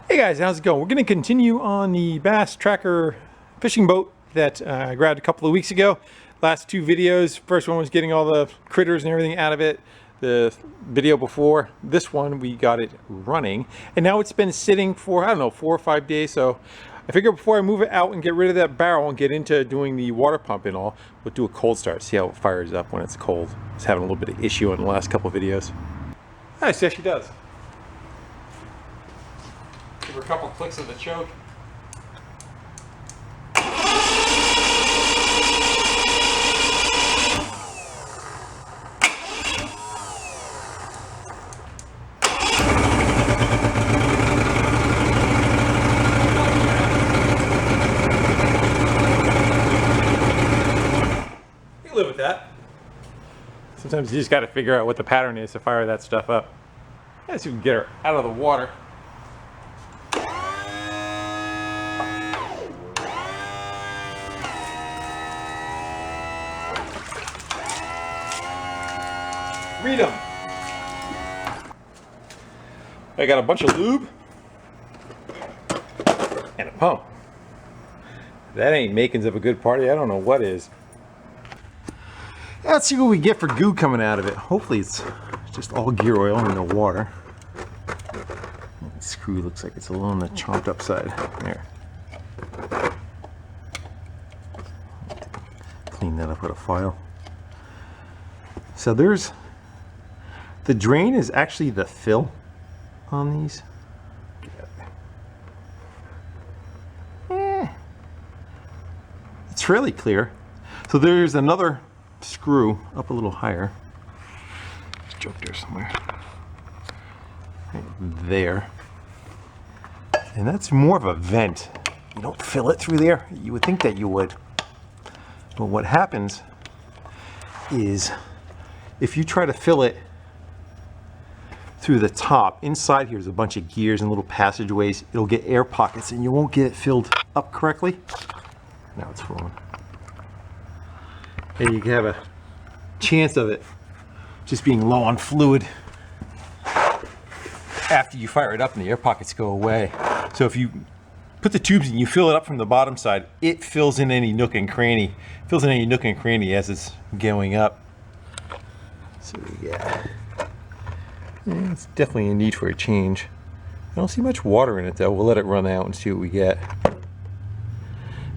Hey guys, how's it going? We're going to continue on the bass tracker fishing boat that I grabbed a couple of weeks ago. Last two videos, first one was getting all the critters and everything out of it. The video before this one, we got it running. And now it's been sitting for, I don't know, 4 or 5 days. So I figure before I move it out and get rid of that barrel and get into doing the water pump and all, we'll do a cold start, see how it fires up when it's cold. It's having a little bit of issue in the last couple of videos. Nice, yes she does. Give her a couple clicks of the choke. You can live with that. Sometimes you just got to figure out what the pattern is to fire that stuff up. Let's see if we can get her out of the water. Read them. I got a bunch of lube and a pump. That ain't makings of a good party. I don't know what is. Let's see what we get for goo coming out of it. Hopefully it's just all gear oil and no water. The screw looks like it's a little on the chomped up side. There. Clean that up with a file. So there's the drain is actually the fill on these. It's fairly clear. So there's another screw up a little higher. It's joke there somewhere. Right there. And that's more of a vent. You don't fill it through there. You would think that you would. But what happens is if you try to fill it through the top, inside here's a bunch of gears and little passageways, it'll get air pockets and you won't get it filled up correctly. Now it's flowing. And you can have a chance of it just being low on fluid after you fire it up and the air pockets go away. So if you put the tubes in, you fill it up from the bottom side, it fills in any nook and cranny. It fills in any nook and cranny as it's going up. So yeah. Yeah, it's definitely a need for a change. I don't see much water in it though. We'll let it run out and see what we get.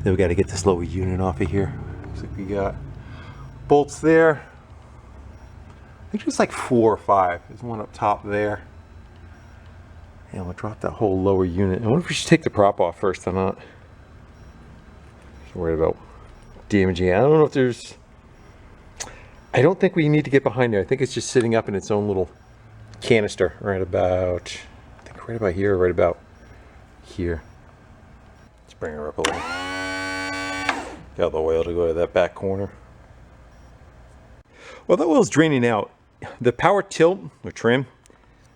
Then we got to get this lower unit off of here. Looks like we got bolts there. I think it's like 4 or 5. There's one up top there. And we'll drop that whole lower unit. I wonder if we should take the prop off first or not. I'm worried about damaging it. I don't know if there's... I don't think we need to get behind there. I think it's just sitting up in its own little canister right about, I think right about here, right about here. Let's bring her up a little. Got the oil to go to that back corner. Well, that oil's draining out. The power tilt or trim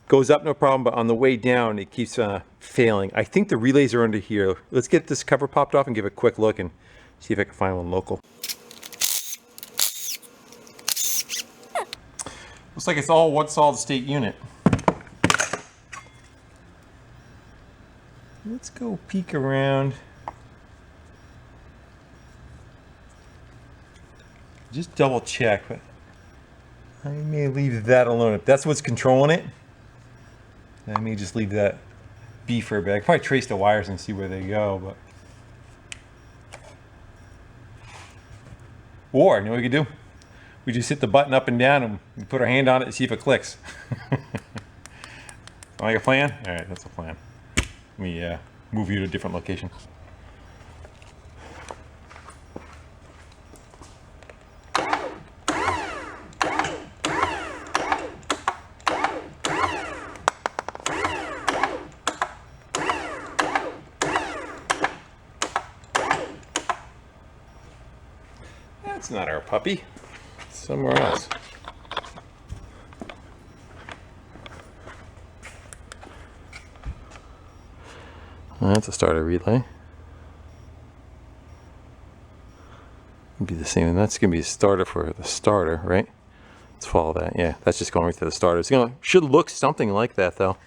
goes up no problem, but on the way down it keeps failing. I think the relays are under here. Let's get this cover popped off and give it a quick look and see if I can find one local. Looks like it's all one solid state unit. Let's go peek around. Just double check, but I may leave that alone. If that's what's controlling it, I may just leave that be for a bit. I can probably trace the wires and see where they go, but. Or, you know what we could do? We just hit the button up and down and we put our hand on it and see if it clicks. Like a plan? All right, that's a plan. Let me move you to a different location. That's not our puppy. It's somewhere else. That's a starter relay. It'd be the same, and that's gonna be a starter for the starter, right? Let's follow that. Yeah, that's just going right to the starter. It's gonna should look something like that though.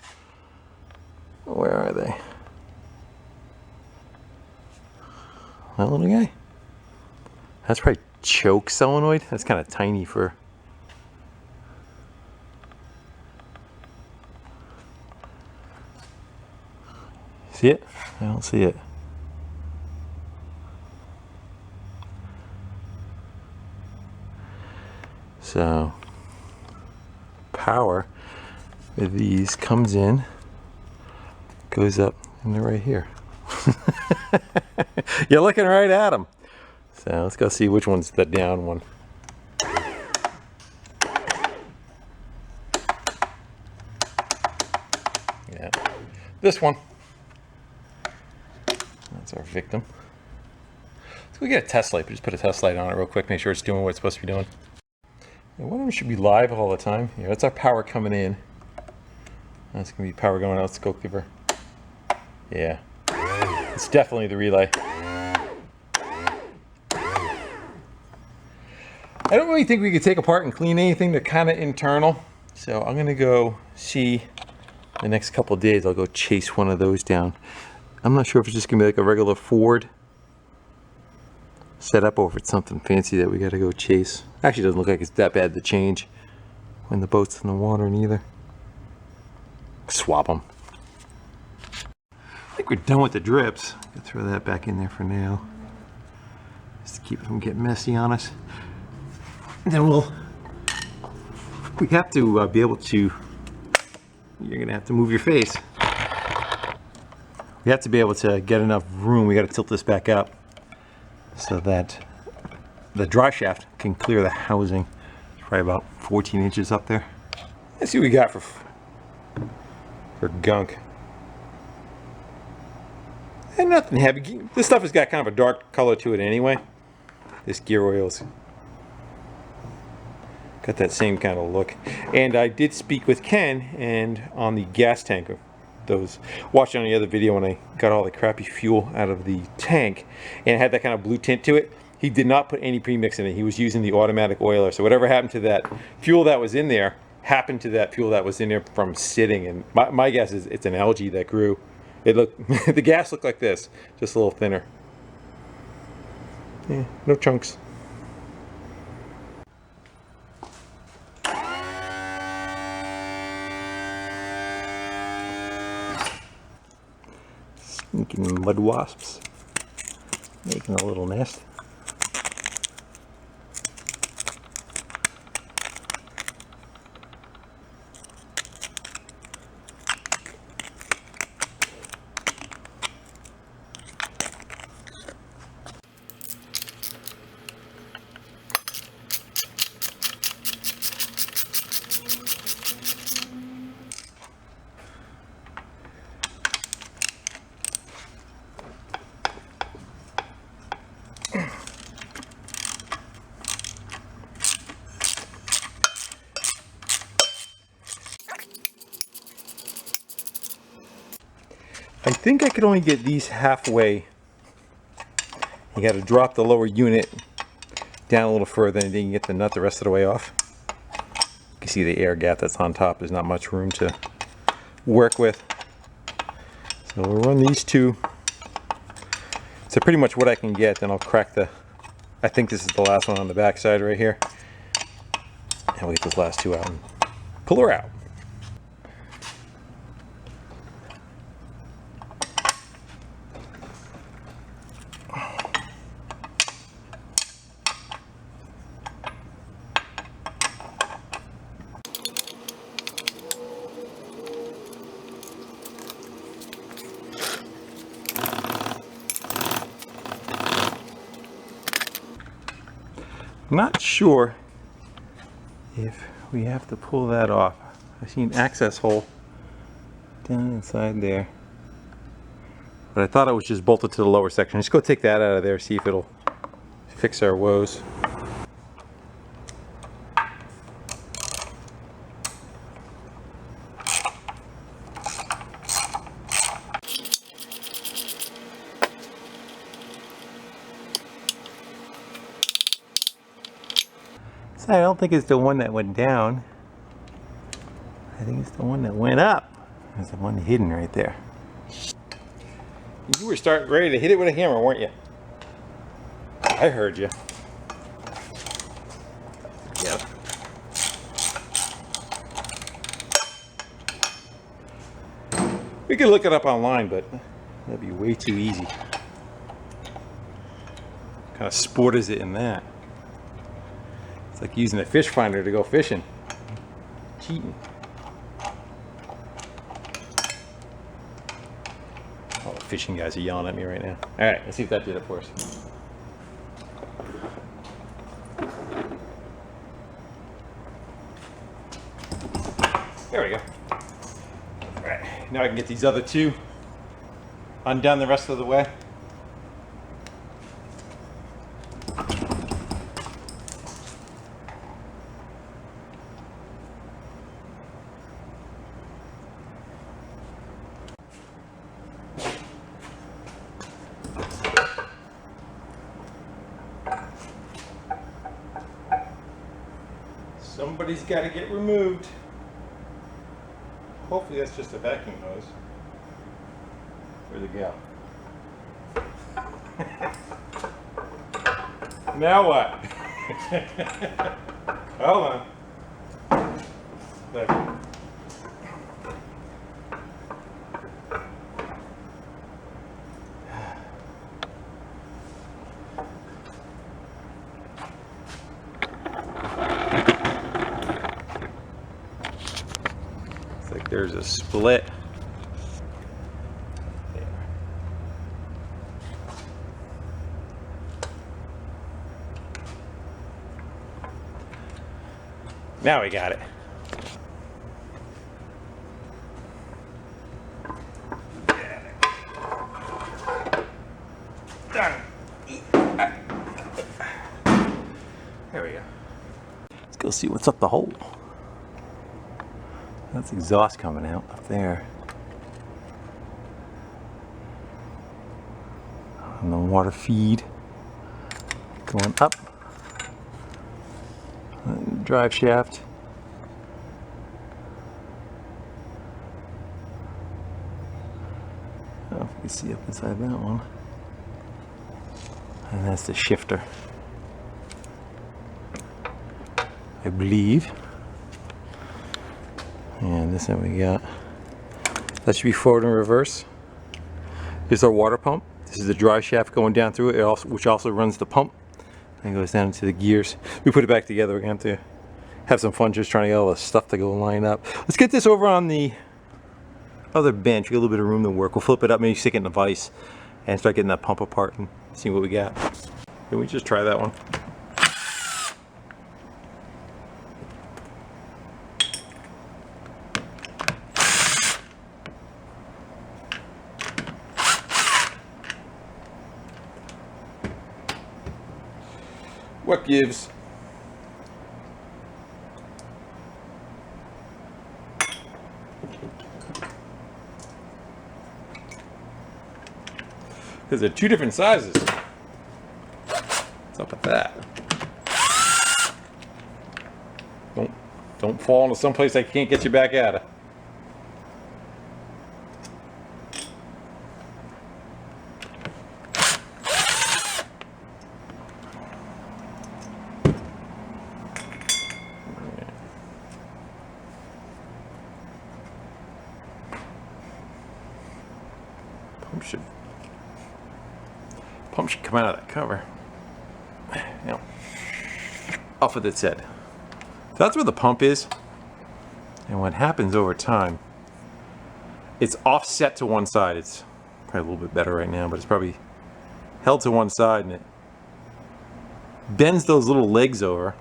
Where are they? That little guy? That's probably choke solenoid. That's kind of tiny for... See it? I don't see it. So, power with these comes in, goes up, and they're right here. You're looking right at them. So let's go see which one's the down one. Yeah, this one. That's our victim. Let's go get a test light. Just put a test light on it real quick, make sure it's doing what it's supposed to be doing. And one of them should be live all the time. Yeah, that's our power coming in. That's gonna be power going out. Let's go give her. Yeah, it's definitely the relay. I don't really think we could take apart and clean anything. They're kind of internal. So I'm gonna go see the next couple of days. I'll go chase one of those down. I'm not sure if it's just gonna be like a regular Ford setup or if it's something fancy that we gotta go chase. Actually, doesn't look like it's that bad to change when the boat's in the water neither. Swap them. I think we're done with the drips. I'll throw that back in there for now, just to keep it from getting messy on us. And then we have to be able to, you're gonna have to move your face. We have to be able to get enough room. We gotta tilt this back up so that the dry shaft can clear the housing. It's probably about 14 inches up there. Let's see what we got for gunk. And nothing heavy. This stuff has got kind of a dark color to it anyway. This gear oil's got that same kind of look. And I did speak with Ken and on the gas tank of those, watching on the other video when I got all the crappy fuel out of the tank, and it had that kind of blue tint to it. He did not put any premix in it. He was using the automatic oiler. So whatever happened to that fuel that was in there happened to that fuel that was in there from sitting. And my guess is it's an algae that grew. It looked, the gas looked like this, just a little thinner. Yeah, no chunks. Sneaking mud wasps, making a little nest. I think I could only get these halfway. You got to drop the lower unit down a little further and then you can get the nut the rest of the way off. You can see the air gap that's on top. There's not much room to work with. So we'll run these two. So pretty much what I can get, then I'll crack the, I think this is the last one on the back side right here. And we'll get those last two out and pull her out. Not sure if we have to pull that off. I see an access hole down inside there, but I thought it was just bolted to the lower section. Let's go take that out of there, see if it'll fix our woes. I don't think it's the one that went down. I think it's the one that went up. There's the one hidden right there. You were ready to hit it with a hammer, weren't you? I heard you. Yep. We could look it up online, but that'd be way too easy. What kind of sport is it in that? It's like using a fish finder to go fishing. Cheating. All the fishing guys are yelling at me right now. All right, let's see if that did it for us. There we go. All right, now I can get these other two undone the rest of the way. Somebody's got to get removed. Hopefully that's just a vacuum hose. Where'd it go? Now what? Hold on. There. There's a split. There. Now we got it. There we go. Let's go see what's up the hole. That's exhaust coming out up there. And the water feed going up. And drive shaft. I don't know if you can see up inside that one. And that's the shifter, I believe. And this one we got. That should be forward and reverse. Here's our water pump. This is the dry shaft going down through it, which also runs the pump. And goes down into the gears. We put it back together. We're going to have to have some fun just trying to get all the stuff to go line up. Let's get this over on the other bench. We got a little bit of room to work. We'll flip it up, maybe stick it in a vise, and start getting that pump apart and see what we got. Can we just try that one? What gives? Because they're two different sizes. What's up with that? Don't fall into someplace I can't get you back out of. Pump should come out of that cover. Now, off with its head. So that's where the pump is. And what happens over time, it's offset to one side. It's probably a little bit better right now, but it's probably held to one side, and it bends those little legs over.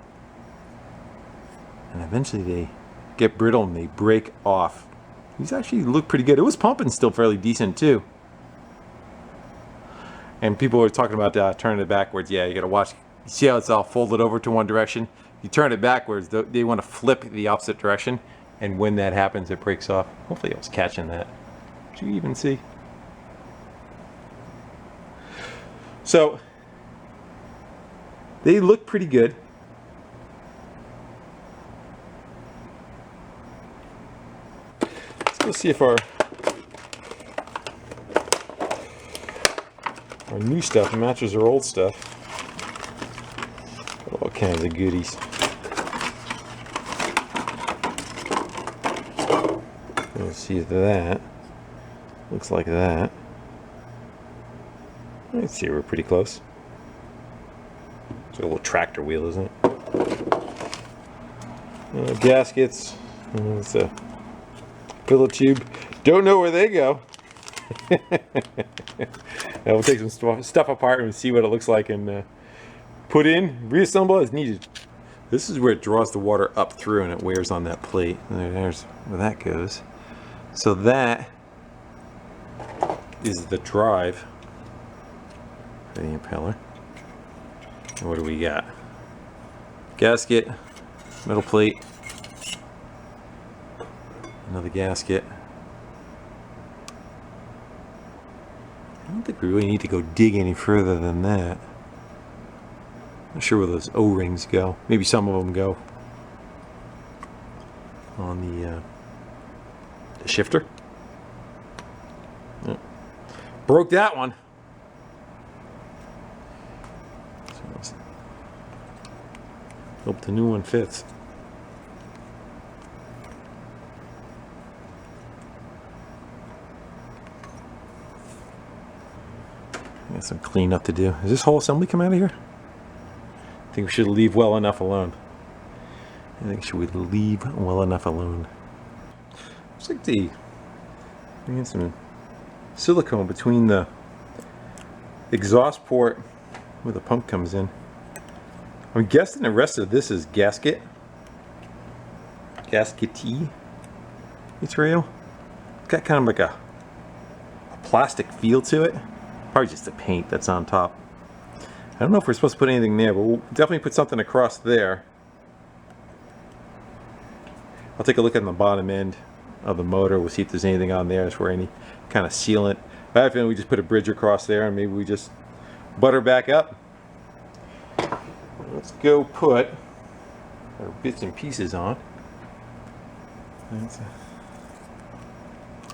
And eventually they get brittle and they break off. These actually look pretty good. It was pumping still fairly decent too. And people were talking about turning it backwards. Yeah, you gotta watch. You see how it's all folded over to one direction? You turn it backwards, they want to flip the opposite direction. And when that happens, it breaks off. Hopefully I was catching that. Did you even see? So, they look pretty good. Let's go see if our new stuff matches our old stuff. kinds of goodies. Let's see that. Looks like that. Let's see, we're pretty close. It's a little tractor wheel, isn't it? Gaskets. It's a pillow tube. Don't know where they go. We'll take some stuff apart and see what it looks like and put in, reassemble as needed. This is where it draws the water up through and it wears on that plate. There's where that goes. So that is the drive for the impeller. And what do we got? Gasket, metal plate, another gasket. I don't think we really need to go dig any further than that. Not sure where those O-rings go. Maybe some of them go on the shifter. Oh. Broke that one. Hope the new one fits. Got some cleanup to do. Does this whole assembly come out of here? I think we should leave well enough alone. I think we should leave well enough alone. Looks like we had some silicone between the exhaust port where the pump comes in. I'm guessing the rest of this is gaskety material. It's got kind of like a plastic feel to it. Probably just the paint that's on top. I don't know if we're supposed to put anything there, but we'll definitely put something across there. I'll take a look at the bottom end of the motor. We'll see if there's anything on there for any kind of sealant. I have a feeling we just put a bridge across there and maybe we just butter back up. Let's go put our bits and pieces on. That's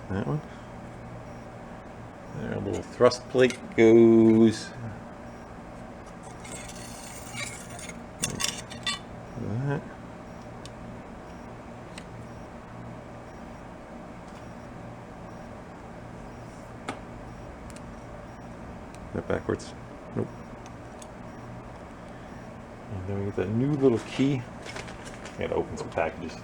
that one. There, a little thrust plate goes. That. That backwards. Nope. And then we get that new little key. I gotta open some packages.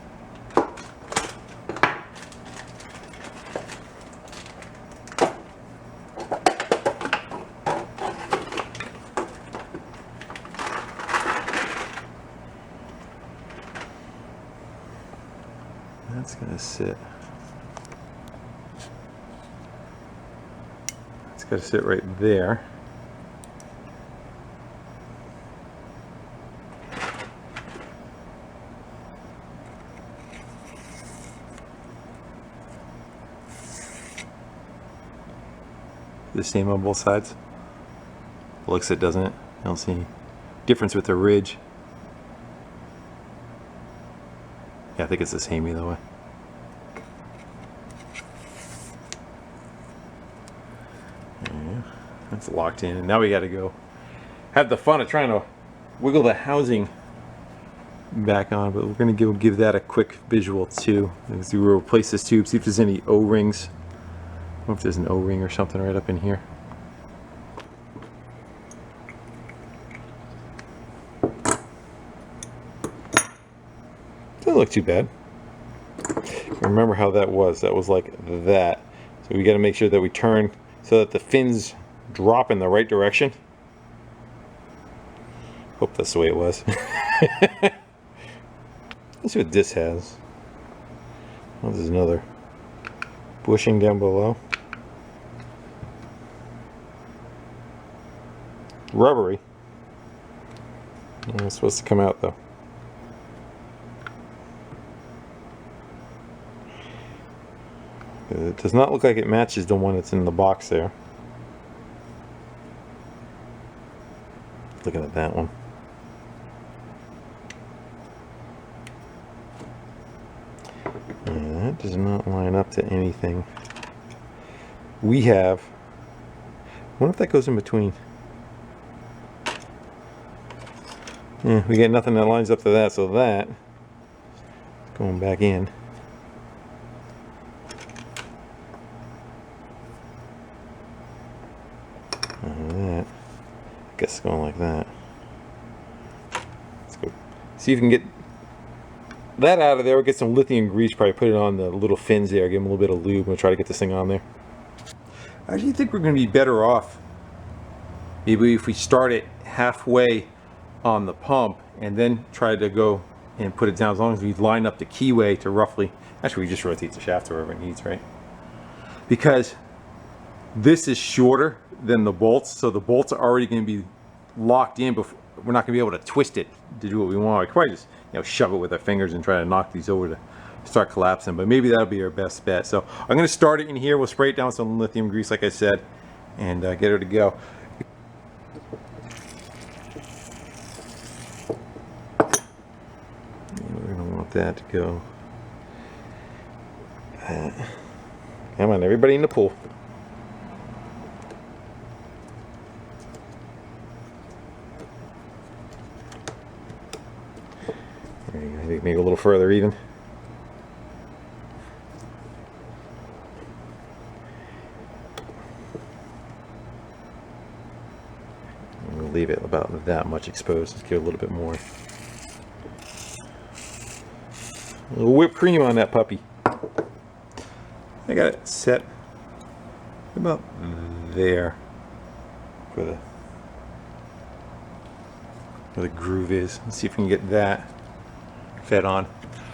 That's gonna sit. It's gotta sit right there. The same on both sides. Looks it, doesn't it? I don't see any difference with the ridge. Yeah, I think it's the same either way. Yeah, that's locked in, and now we got to go have the fun of trying to wiggle the housing back on, but we're going to give that a quick visual too. As we replace this tube, see if there's any O-rings. I don't know if there's an O-ring or something right up in here. Doesn't look too bad. Remember how that was. That was like that. So we got to make sure that we turn so that the fins drop in the right direction. Hope that's the way it was. Let's see what this has. Oh, there's another bushing down below. Rubbery. It's supposed to come out though. It does not look like it matches the one that's in the box there. Looking at that one. And that does not line up to anything we have. I wonder if that goes in between. Yeah, we get nothing that lines up to that, so that going back in. That, I guess it's going like that. Let's go see if we can get that out of there. We'll get some lithium grease, probably put it on the little fins there, give them a little bit of lube. We'll try to get this thing on there. I actually think we're going to be better off maybe if we start it halfway on the pump and then try to go and put it down, as long as we line up the keyway to roughly, actually we just rotate the shaft to wherever it needs, right? Because this is shorter than the bolts, so the bolts are already going to be locked in before. We're not going to be able to twist it to do what we want. We could probably just, you know, shove it with our fingers and try to knock these over to start collapsing, but maybe that'll be our best bet. So I'm going to start it in here. We'll spray it down with some lithium grease, like I said, and get her to go. We're going to want that to go. Come on, everybody in the pool. There you go. I think maybe a little further even. We'll leave it about that much exposed. Let's give it a little bit more. A little whipped cream on that puppy. I got it set about there where the groove is. Let's see if we can get that fed on.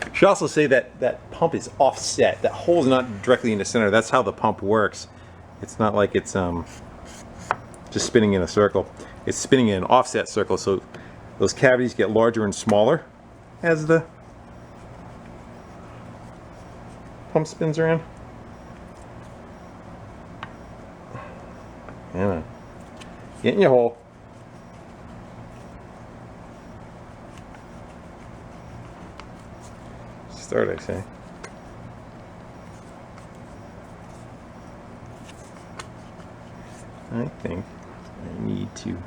I should also say that that pump is offset. That hole's not directly in the center. That's how the pump works. It's not like it's just spinning in a circle. It's spinning in an offset circle, so those cavities get larger and smaller as the pump spins around. Yeah. Get in your hole. Start, I say. I think I need to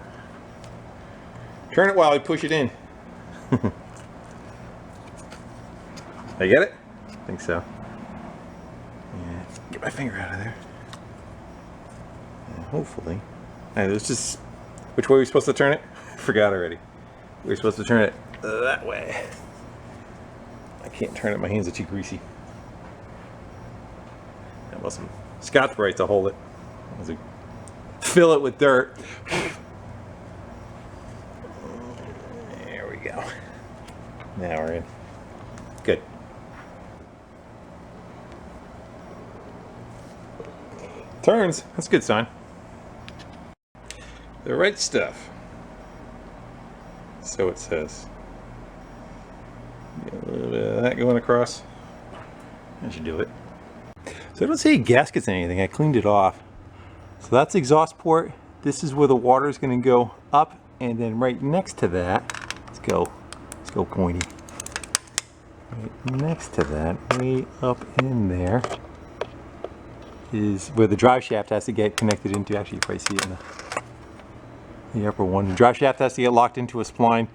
turn it while I push it in. I get it? I think so. Yeah. Get my finger out of there. And hopefully. Alright, let's just. Which way are we supposed to turn it? Forgot already. We're supposed to turn it that way. I can't turn it, my hands are too greasy. That was some Scotch-Brite to hold it. Fill it with dirt. There we go. Now we're in. Good. Turns. That's a good sign. The right stuff. So it says. Get a little bit of that going across. That should do it. So I don't see any gaskets or anything. I cleaned it off. So that's the exhaust port. This is where the water is going to go up, and then right next to that, let's go pointy. Right next to that, way up in there, is where the drive shaft has to get connected into. Actually, you probably see it in the upper one. The drive shaft has to get locked into a spline,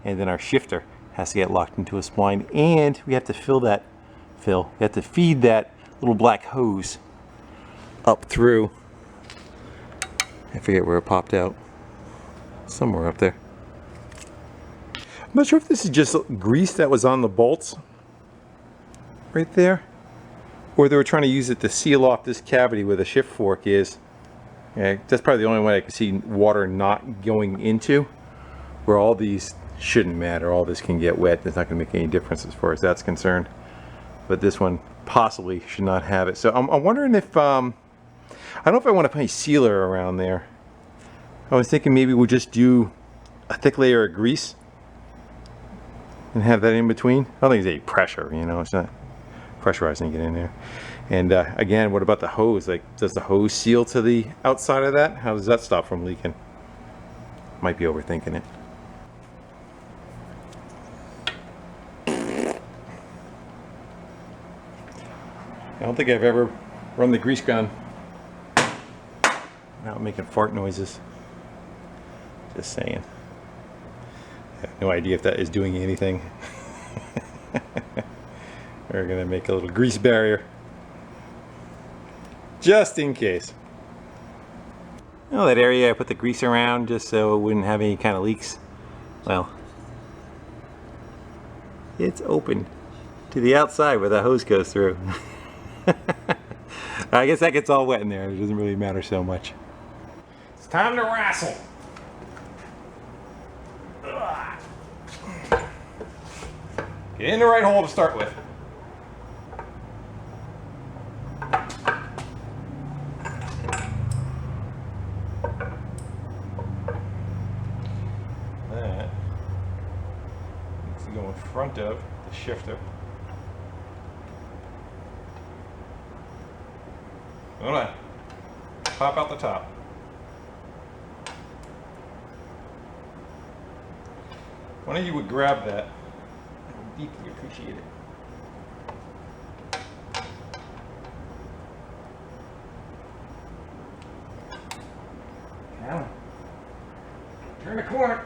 and then our shifter has to get locked into a spline, and we have to we have to feed that little black hose up through. I forget where it popped out. Somewhere up there. I'm not sure if this is just grease that was on the bolts right there, or they were trying to use it to seal off this cavity where the shift fork is. Yeah, that's probably the only way I can see water not going into. Where all these shouldn't matter. All this can get wet. It's not going to make any difference as far as that's concerned. But this one possibly should not have it. So I'm wondering if I don't know if I want to put a sealer around there. I was thinking maybe we'll just do a thick layer of grease and have that in between. I don't think there's any pressure, you know, it's not pressurizing to get in there. And again, what about the hose? Like, does the hose seal to the outside of that? How does that stop from leaking? Might be overthinking it. I don't think I've ever run the grease gun without making fart noises. Just saying. No idea if that is doing anything. We're gonna make a little grease barrier, just in case. Oh, that area I put the grease around just so it wouldn't have any kind of leaks. Well, it's open to the outside where the hose goes through. I guess that gets all wet in there. It doesn't really matter so much. It's time to wrestle. Get in the right hole to start with. That needs to go in front of the shifter. Hold on. Pop out the top. One of you would grab that. I would deeply appreciate it. Now, turn the corner.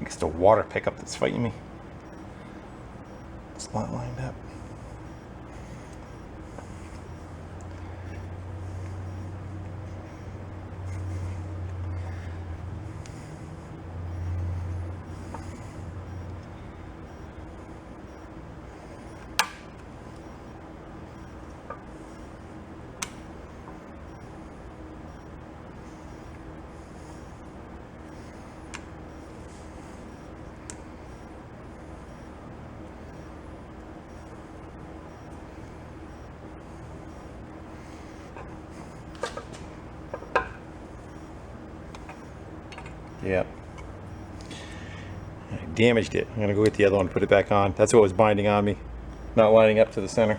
It's the water pickup that's fighting me. It's not lined up. Yeah. I damaged it. I'm going to go get the other one and put it back on. That's what was binding on me. Not lining up to the center.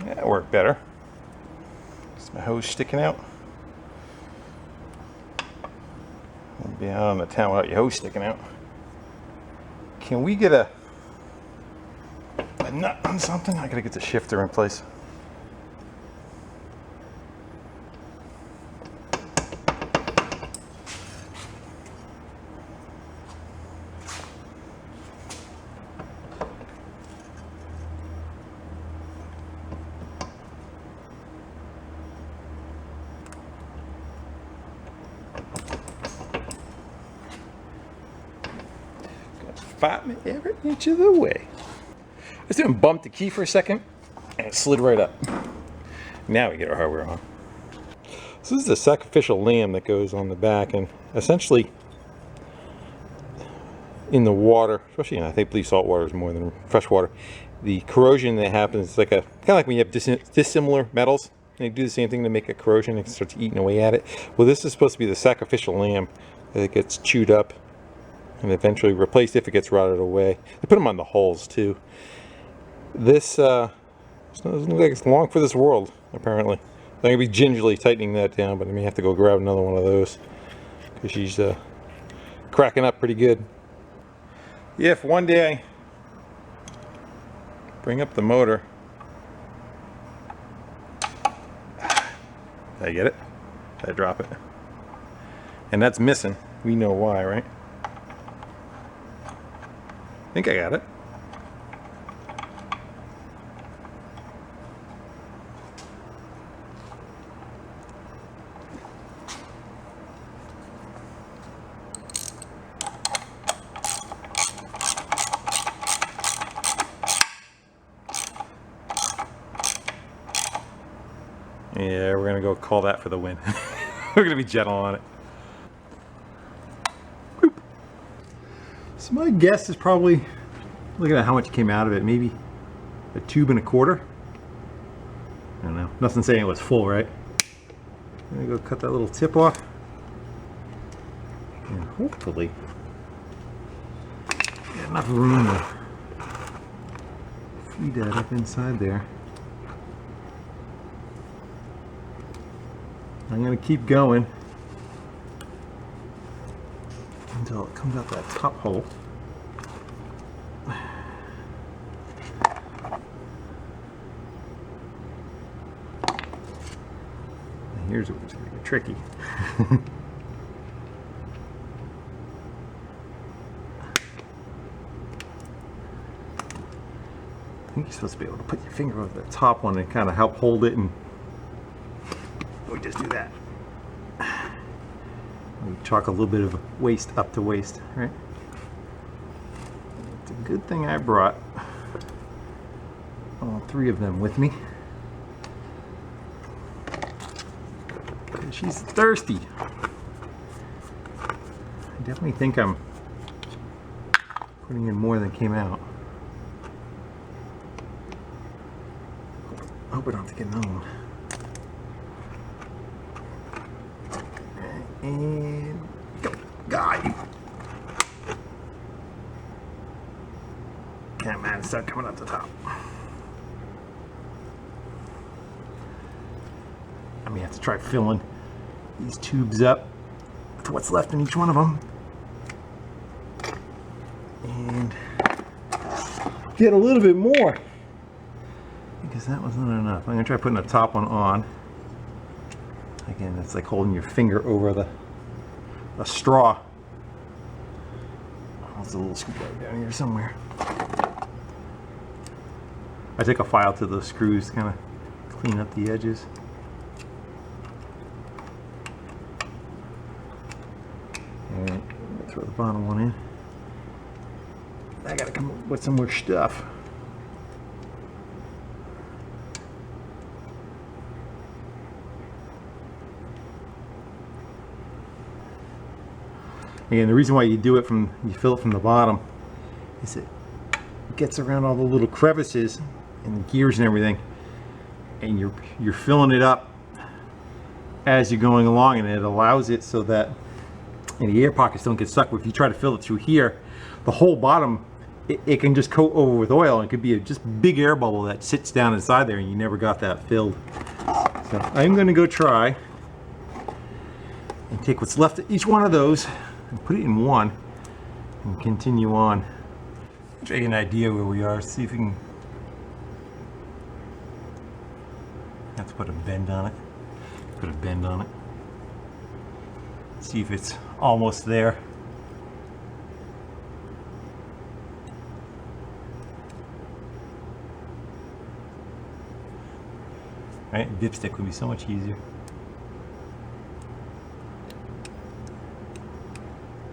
That worked better. My hose sticking out. Won't be out on the town without your hose sticking out. Can we get a nut on something? I gotta get the shifter in place. Every inch of the way. I just didn't bump the key for a second and it slid right up. Now we get our hardware on. So this is the sacrificial lamb that goes on the back, and essentially in the water, especially in, I believe salt water is more than fresh water, the corrosion that happens is like a kind of like when you have dissimilar metals and you do the same thing to make a corrosion and it starts eating away at it. Well, this is supposed to be the sacrificial lamb that gets chewed up and eventually replaced if it gets rotted away. They put them on the hulls too. This doesn't look like it's long for this world, apparently. I'm going to be gingerly tightening that down, but I may have to go grab another one of those because she's cracking up pretty good. If one day I bring up the motor, did I get it? Did I drop it? And that's missing. We know why, right? I think I got it. Yeah, we're gonna go call that for the win. We're gonna be gentle on it. Boop. So my guess is probably, looking at how much came out of it, maybe a tube and a quarter. I don't know. Nothing saying it was full, right? I'm gonna go cut that little tip off. And hopefully get enough room to feed that up inside there. I'm going to keep going until it comes out that top hole. And here's where it's going to get tricky. I think you're supposed to be able to put your finger over the top one and kind of help hold it, and we just do that. We chalk a little bit of waist up to waist, right? It's a good thing I brought all three of them with me. She's thirsty. I definitely think I'm putting in more than came out. I hope I don't have to get another one. And go. Got you. Come on, start coming up the top. I may have to try filling these tubes up with what's left in each one of them. And get a little bit more, because that was not enough. I'm going to try putting the top one on. Again, it's like holding your finger over a straw. Oh, there's a little screwdriver down here somewhere. I take a file to those screws to kind of clean up the edges. Alright, throw the bottom one in. I gotta come up with some more stuff. Again, the reason why you do it you fill it from the bottom is it gets around all the little crevices and the gears and everything, and you're filling it up as you're going along, and it allows it so that the air pockets don't get stuck. If you try to fill it through here, the whole bottom, it can just coat over with oil, and it could be a just big air bubble that sits down inside there, and you never got that filled. So I'm going to go try and take what's left of each one of those and put it in one and continue on. Try to get an idea where we are, see if we can. Have to put a bend on it. Put a bend on it. See if it's almost there. Right, dipstick would be so much easier.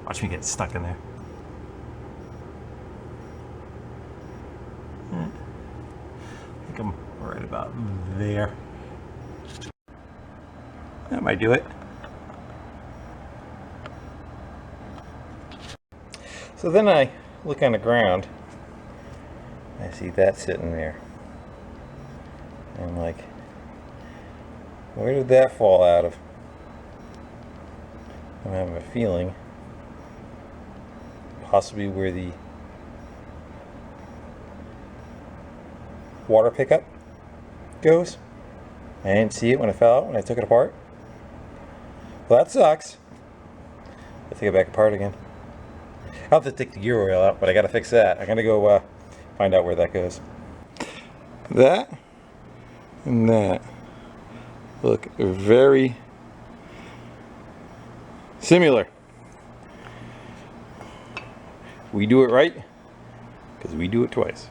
Watch me get stuck in there. I think I'm right about there. That might do it. So then I look on the ground. I see that sitting there. And I'm like, where did that fall out of? I'm having a feeling possibly where the water pickup goes. I didn't see it when it fell out, when I took it apart. Well, that sucks. I'll take it back apart again. I'll have to take the gear oil out, but I gotta fix that. I'm gonna go find out where that goes. That and that look very similar. We do it right because we do it twice.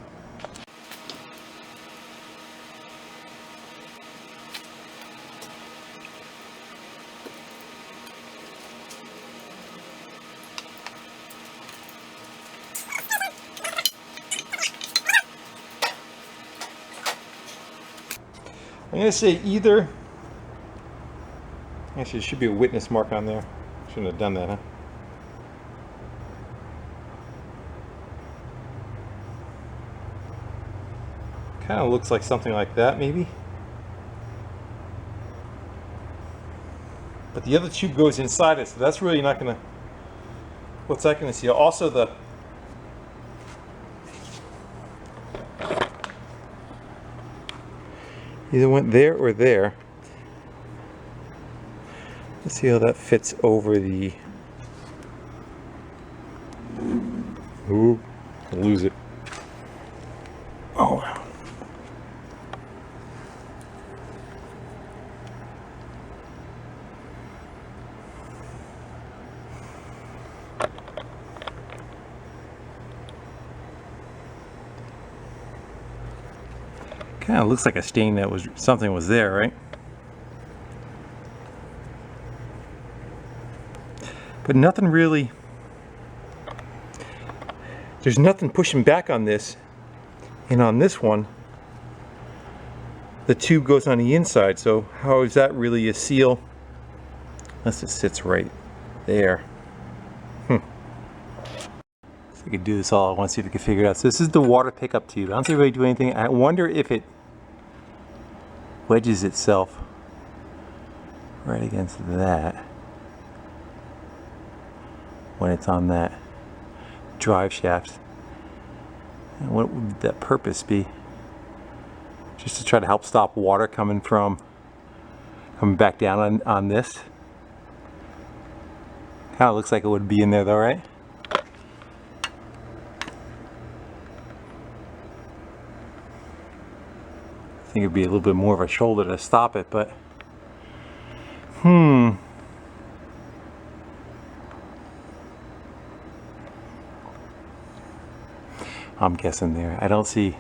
I'm going to say either Actually, there should be a witness mark on there. Shouldn't have done that, huh? Kind of looks like something like that, maybe. But the other tube goes inside it, so that's really not gonna. What's that gonna seal? Also, the either went there or there. Let's see how that fits over the. Ooh, I'll lose it. Oh. Kind of looks like a stain that was something was there, right? But nothing really. There's nothing pushing back on this, and on this one, the tube goes on the inside. So how is that really a seal? Unless it sits right there. So I could do this all at once, see if I can figure it out. So this is the water pickup tube. I don't see anybody do anything. I wonder if it wedges itself right against that when it's on that drive shaft. And what would that purpose be? Just to try to help stop water coming back down on this. Kind of looks like it would be in there though, right? I think it'd be a little bit more of a shoulder to stop it, but I'm guessing there. I don't see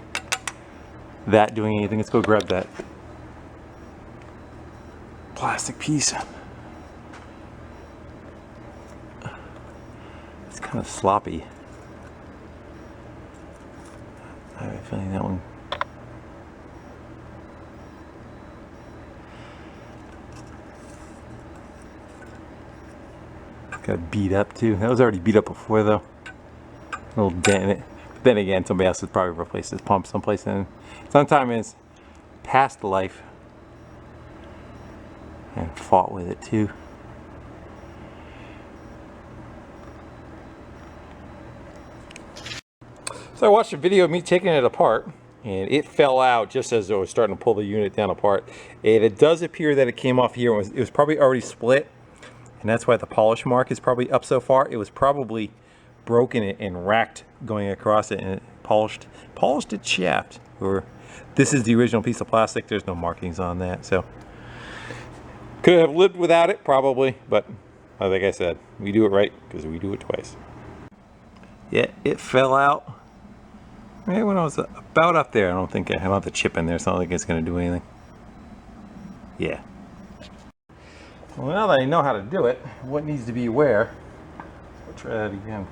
that doing anything. Let's go grab that plastic piece. It's kind of sloppy. I have a feeling that one. Got beat up too. That was already beat up before though. A little dent in it. But then again, somebody else has probably replaced this pump someplace in. Sometime it's past life and fought with it too. So I watched a video of me taking it apart, and it fell out just as I was starting to pull the unit down apart. And it does appear that it came off here. It was probably already split. And that's why the polish mark is probably up so far. It was probably broken and racked going across it, and it polished its shaft. Or this is the original piece of plastic. There's no markings on that, so could have lived without it probably. But like I said, we do it right because we do it twice. Yeah, it fell out right when I was about up there. I don't have the chip in there, so I don't think it's going to do anything. Yeah. Well, now that I know how to do it, what needs to be where, I'll try that again.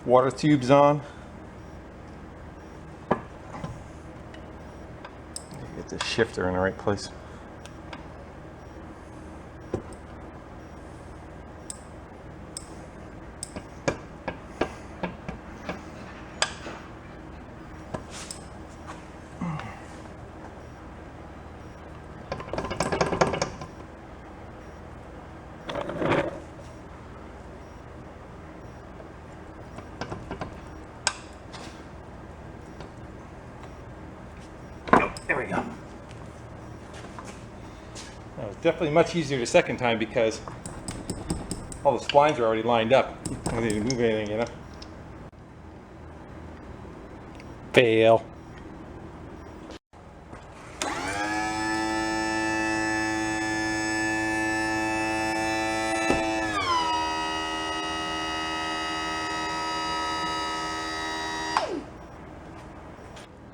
Water tubes on. Get the shifter in the right place. There we go. That was definitely much easier the second time because all the splines are already lined up. I don't need to move anything, you know. Fail.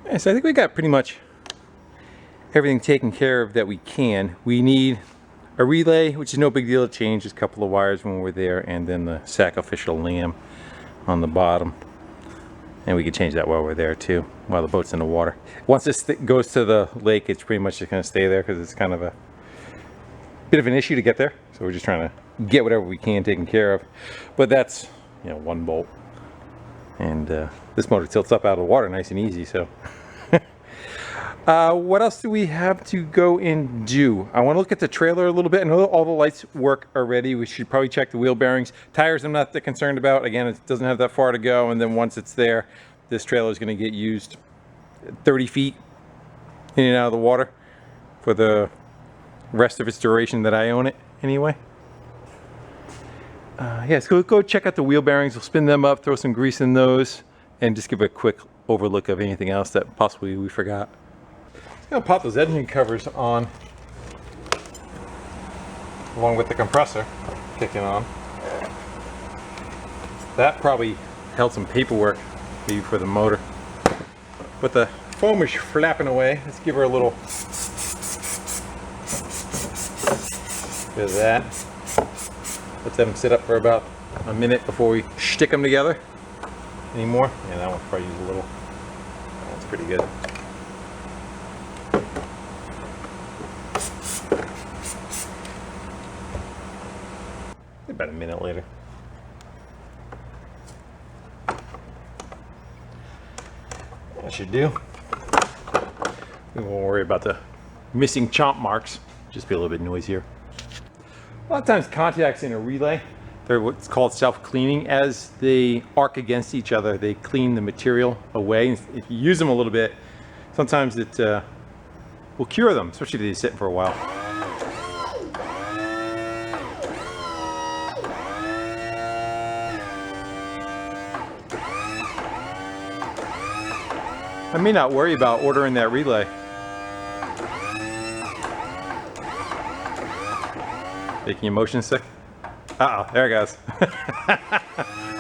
Yeah, so I think we got pretty much everything taken care of that we can. We need a relay, which is no big deal to change, just a couple of wires when we're there, and then the sacrificial lamb on the bottom. And we can change that while we're there too, while the boat's in the water. Once this goes to the lake, it's pretty much just going to stay there because it's kind of a bit of an issue to get there. So we're just trying to get whatever we can taken care of. But that's, you know, one bolt. And this motor tilts up out of the water nice and easy. So what else do we have to go and do? I want to look at the trailer a little bit. I know all the lights work already. We should probably check the wheel bearings. Tires I'm not that concerned about. Again, it doesn't have that far to go. And then once it's there, this trailer is going to get used 30 feet in and out of the water for the rest of its duration that I own it anyway. Yeah, so go check out the wheel bearings. We'll spin them up, throw some grease in those, and just give a quick overlook of anything else that possibly we forgot. I'm gonna pop those engine covers on along with the compressor kicking on. That probably held some paperwork maybe for the motor. But the foam is flapping away. Let's give her a little bit of that. Let them sit up for about a minute before we stick them together. Any more? Yeah, that one probably used a little. That's pretty good. About a minute later. That should do. We won't worry about the missing chomp marks. Just be a little bit noisier. A lot of times contacts in a relay, they're what's called self-cleaning. As they arc against each other, they clean the material away. If you use them a little bit, sometimes it will cure them, especially if they sit for a while. I may not worry about ordering that relay. Making your motion sick? Uh-oh, there it goes.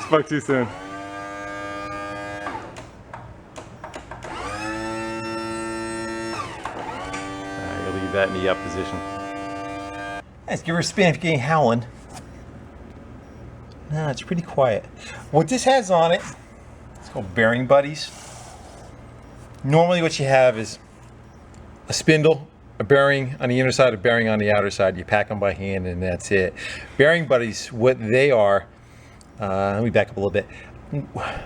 Spoke too soon. Alright, we'll leave that in the up position. Let's give her a spin if you're getting howling. No, it's pretty quiet. What this has on it, it's called bearing buddies. Normally what you have is a spindle, a bearing on the inner side, a bearing on the outer side. You pack them by hand and that's it. Bearing buddies, what they are, let me back up a little bit,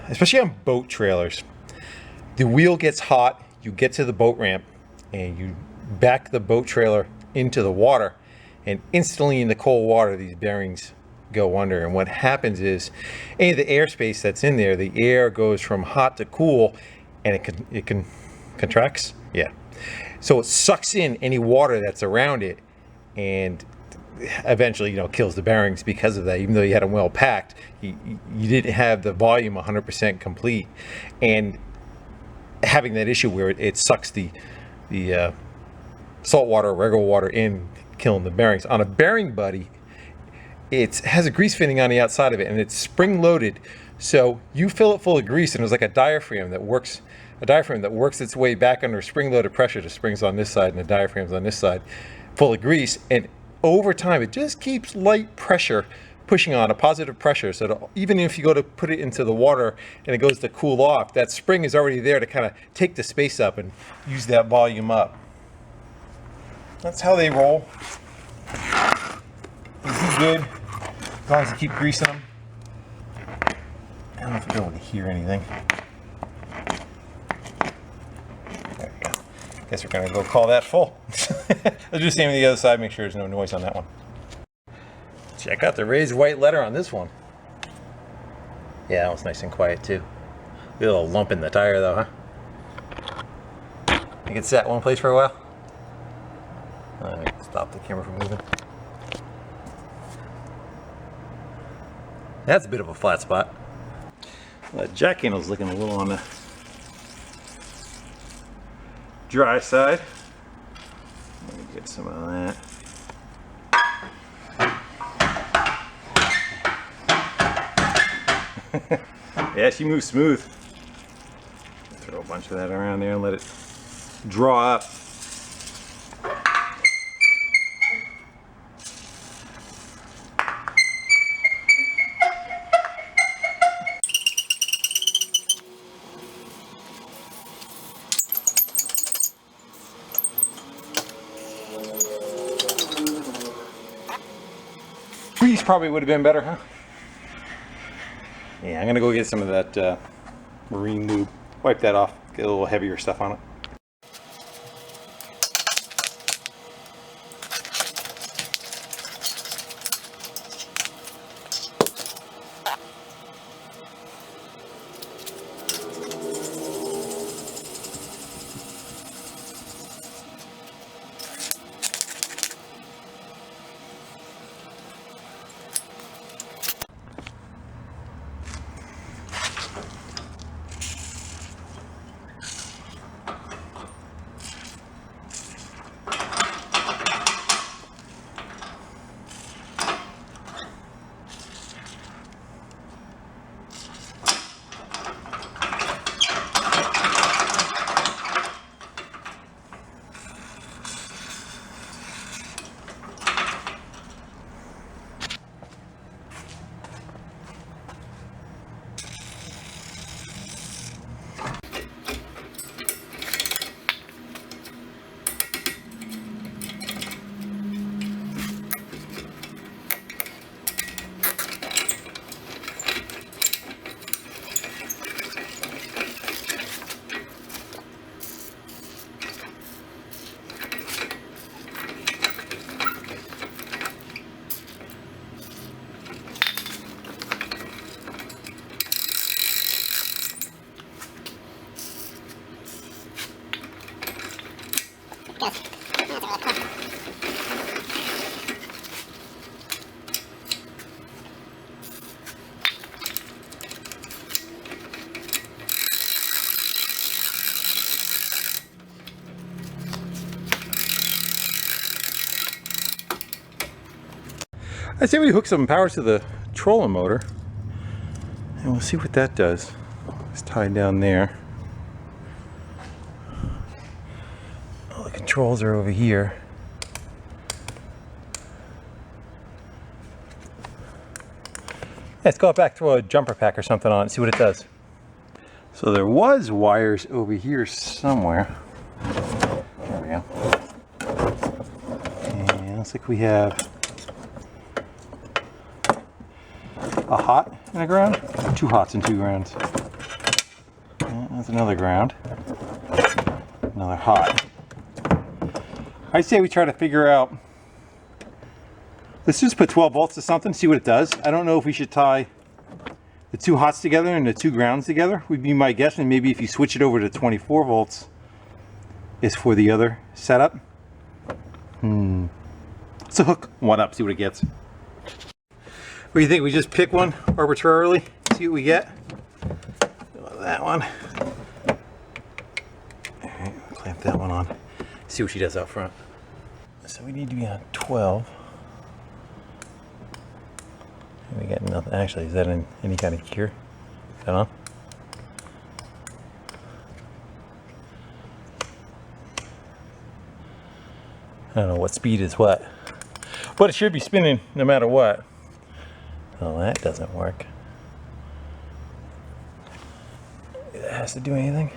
especially on boat trailers. The wheel gets hot, you get to the boat ramp and you back the boat trailer into the water, and instantly in the cold water these bearings go under. And what happens is any of the airspace that's in there, the air goes from hot to cool, and it can contracts. Yeah. So it sucks in any water that's around it, and eventually, you know, kills the bearings because of that. Even though you had them well packed, you didn't have the volume 100% complete, and having that issue where it sucks the salt water, regular water in, killing the bearings. On a bearing buddy, it has a grease fitting on the outside of it, and it's spring loaded. So you fill it full of grease, and there's like a diaphragm that works its way back under spring-loaded pressure. The springs on this side and the diaphragms on this side, full of grease. And over time, it just keeps light pressure pushing on, a positive pressure. So that even if you go to put it into the water and it goes to cool off, that spring is already there to kind of take the space up and use that volume up. That's how they roll. These are good, as long as you keep greasing them. I don't know if you'll be able to hear anything. There we go. Guess we're gonna go call that full. Let's do the same on the other side, make sure there's no noise on that one. Check out the raised white letter on this one. Yeah, that one's nice and quiet too. A little lump in the tire though, huh? You can set one place for a while. Let me stop the camera from moving. That's a bit of a flat spot. That jack handle's looking a little on the dry side. Let me get some of that. Yeah, she moves smooth. Throw a bunch of that around there and let it draw up. This probably would have been better, huh? Yeah, I'm gonna go get some of that marine lube. Wipe that off, get a little heavier stuff on it. I say we hook some power to the trolling motor and we'll see what that does. It's tied down there. All the controls are over here. Let's go back to a jumper pack or something on it, see what it does. So there was wires over here somewhere. There we go. And looks like we have a hot and a ground, two hots and two grounds. And that's another ground, another hot. I say we try to figure out, let's just put 12 volts to something, see what it does. I don't know if we should tie the two hots together and the two grounds together, would be my guess, and maybe if you switch it over to 24 volts is for the other setup. Let's hook one up, see what it gets. What do you think? We just pick one arbitrarily, see what we get? That one. Alright, clamp that one on. See what she does out front. So we need to be on 12. We got nothing. Actually, is that in any kind of gear? Is that on? I don't know what speed is what. But it should be spinning no matter what. Well, that doesn't work. That has to do anything?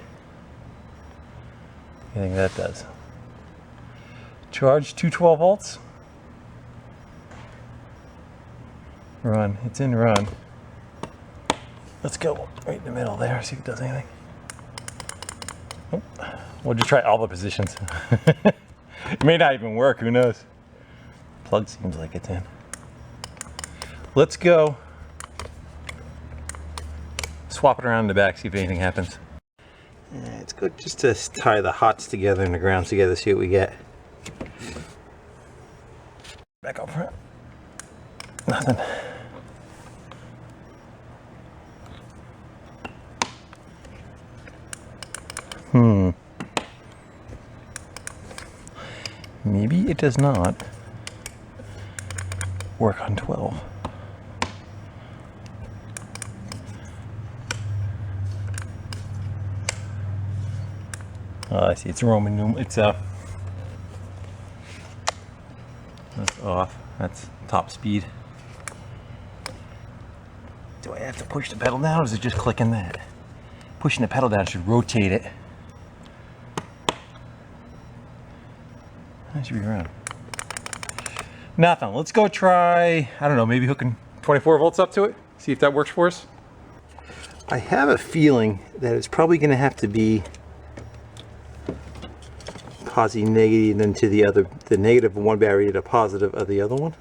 I think that does. Charge 212 volts. Run. It's in run. Let's go right in the middle there, see if it does anything. Oh, we'll just try all the positions. It may not even work, who knows? Plug seems like it's in. Let's go swap it around in the back, see if anything happens. It's good just to tie the hots together and the grounds together, see what we get. Back up front. Nothing. Maybe it does not work on 12. Oh, I see. It's Roman numeral. It's that's off. That's top speed. Do I have to push the pedal down, or is it just clicking that? Pushing the pedal down should rotate it. That should be around. Nothing. Let's go try, I don't know, maybe hooking 24 volts up to it. See if that works for us. I have a feeling that it's probably going to have to be positive negative, then to the negative of one battery to the positive of the other one.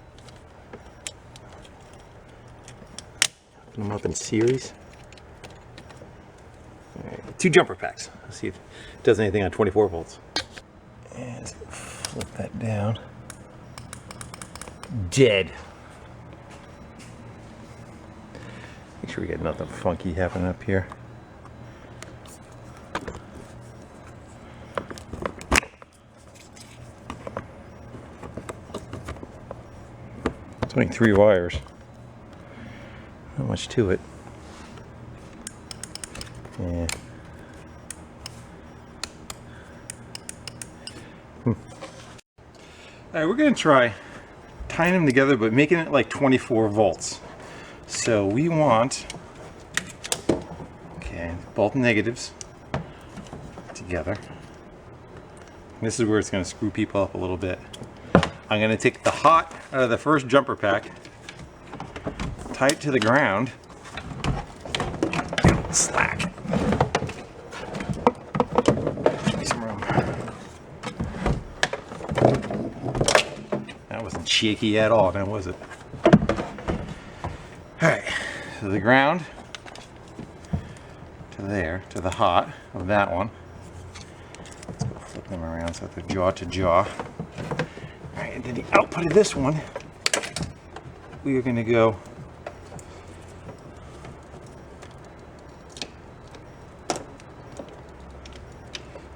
Put them up in series. All right, 2 jumper packs. Let's see if it does anything on 24 volts. And let's flip that down. Dead. Make sure we get nothing funky happening up here. It's only 3 wires. Not much to it. Yeah. Alright, we're going to try tying them together, but making it like 24 volts. So we want, okay, both negatives together. This is where it's going to screw people up a little bit. I'm going to take the hot out of the first jumper pack, tie it to the ground, slack. Some room. That wasn't shaky at all, now was it? Alright, so the ground to there, to the hot of that one. Let's go flip them around so they're jaw to jaw. Alright, and then the output of this one, we are going to go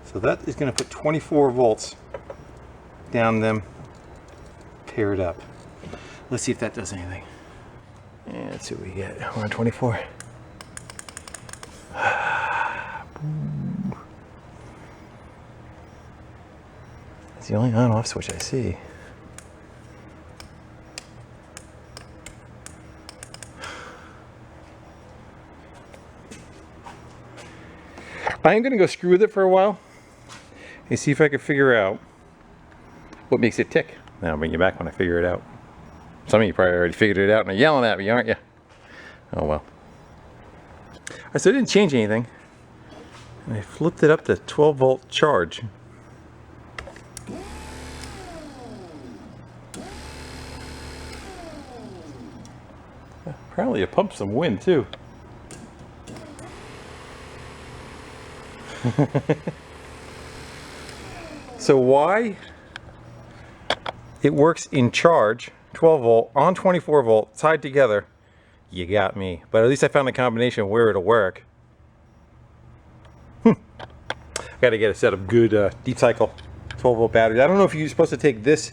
so that is going to put 24 volts down them paired up. Let's see if that does anything. Yeah, let's see what we get. We're on 24. That's the only on-off switch I see. I'm going to go screw with it for a while and see if I can figure out what makes it tick. Then I'll bring you back when I figure it out. Some of you probably already figured it out and are yelling at me, aren't you? Oh well. So I didn't change anything. And I flipped it up to 12 volt charge. Apparently it pumps some wind too. So why it works in charge 12 volt on 24 volt tied together, you got me. But at least I found a combination where it'll work. Got to get a set of good deep cycle 12 volt batteries. I don't know if you're supposed to take this,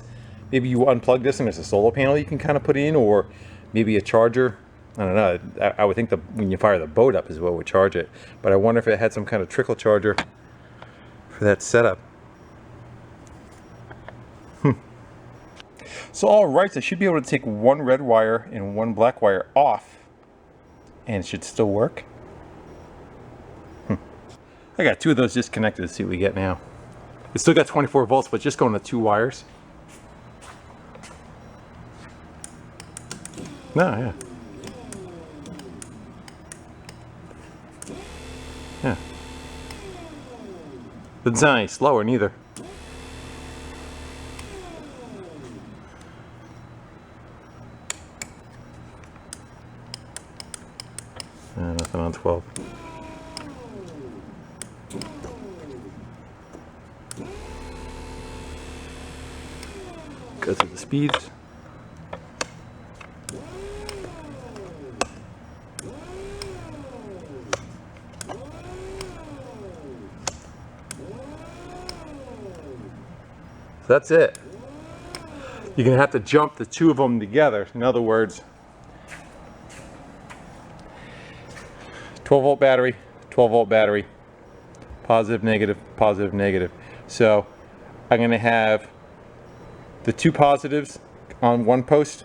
maybe you unplug this and there's a solar panel you can kind of put in, or maybe a charger. I don't know. I would think when you fire the boat up is what would charge it. But I wonder if it had some kind of trickle charger for that setup. So all right, so I should be able to take one red wire and one black wire off, and it should still work. I got 2 of those disconnected. Let's see what we get now. It's still got 24 volts, but just going to 2 wires. No, yeah. Yeah. Doesn't sound any slower neither. Nothing on 12. Go through the speeds. So that's it. You're going to have to jump the 2 of them together. In other words, 12 volt battery, 12 volt battery, positive, negative, positive, negative. So I'm going to have the 2 positives on one post,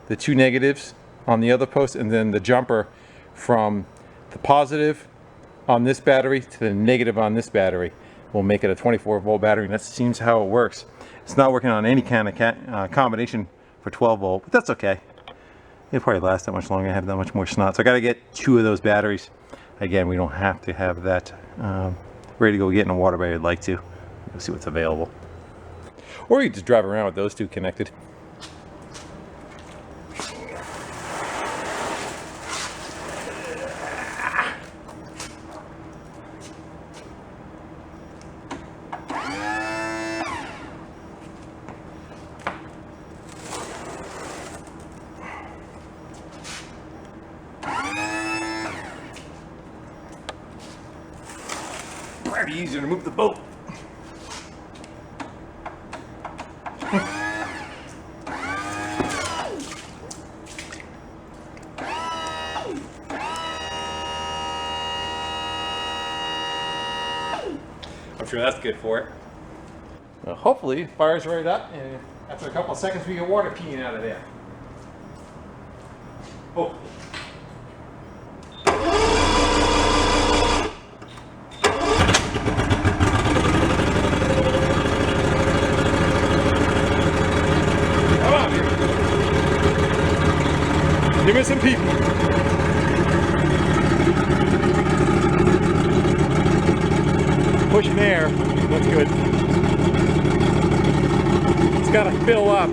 the 2 negatives on the other post, and then the jumper from the positive on this battery to the negative on this battery will make it a 24 volt battery, and that seems how it works. It's not working on any kind of combination for 12 volt, but that's okay. It'll probably last that much longer. I have that much more snot. So I got to get 2 of those batteries. Again, we don't have to have that ready to go get in the water, but I'd like to. We'll see what's available. Or you just drive around with those 2 connected. Pretty easier to move the boat. I'm sure that's good for it. Well, hopefully it fires right up, and after a couple of seconds we get water peeing out of there. Oh. You're missing people. Pushing air. That's good. It's got to fill up.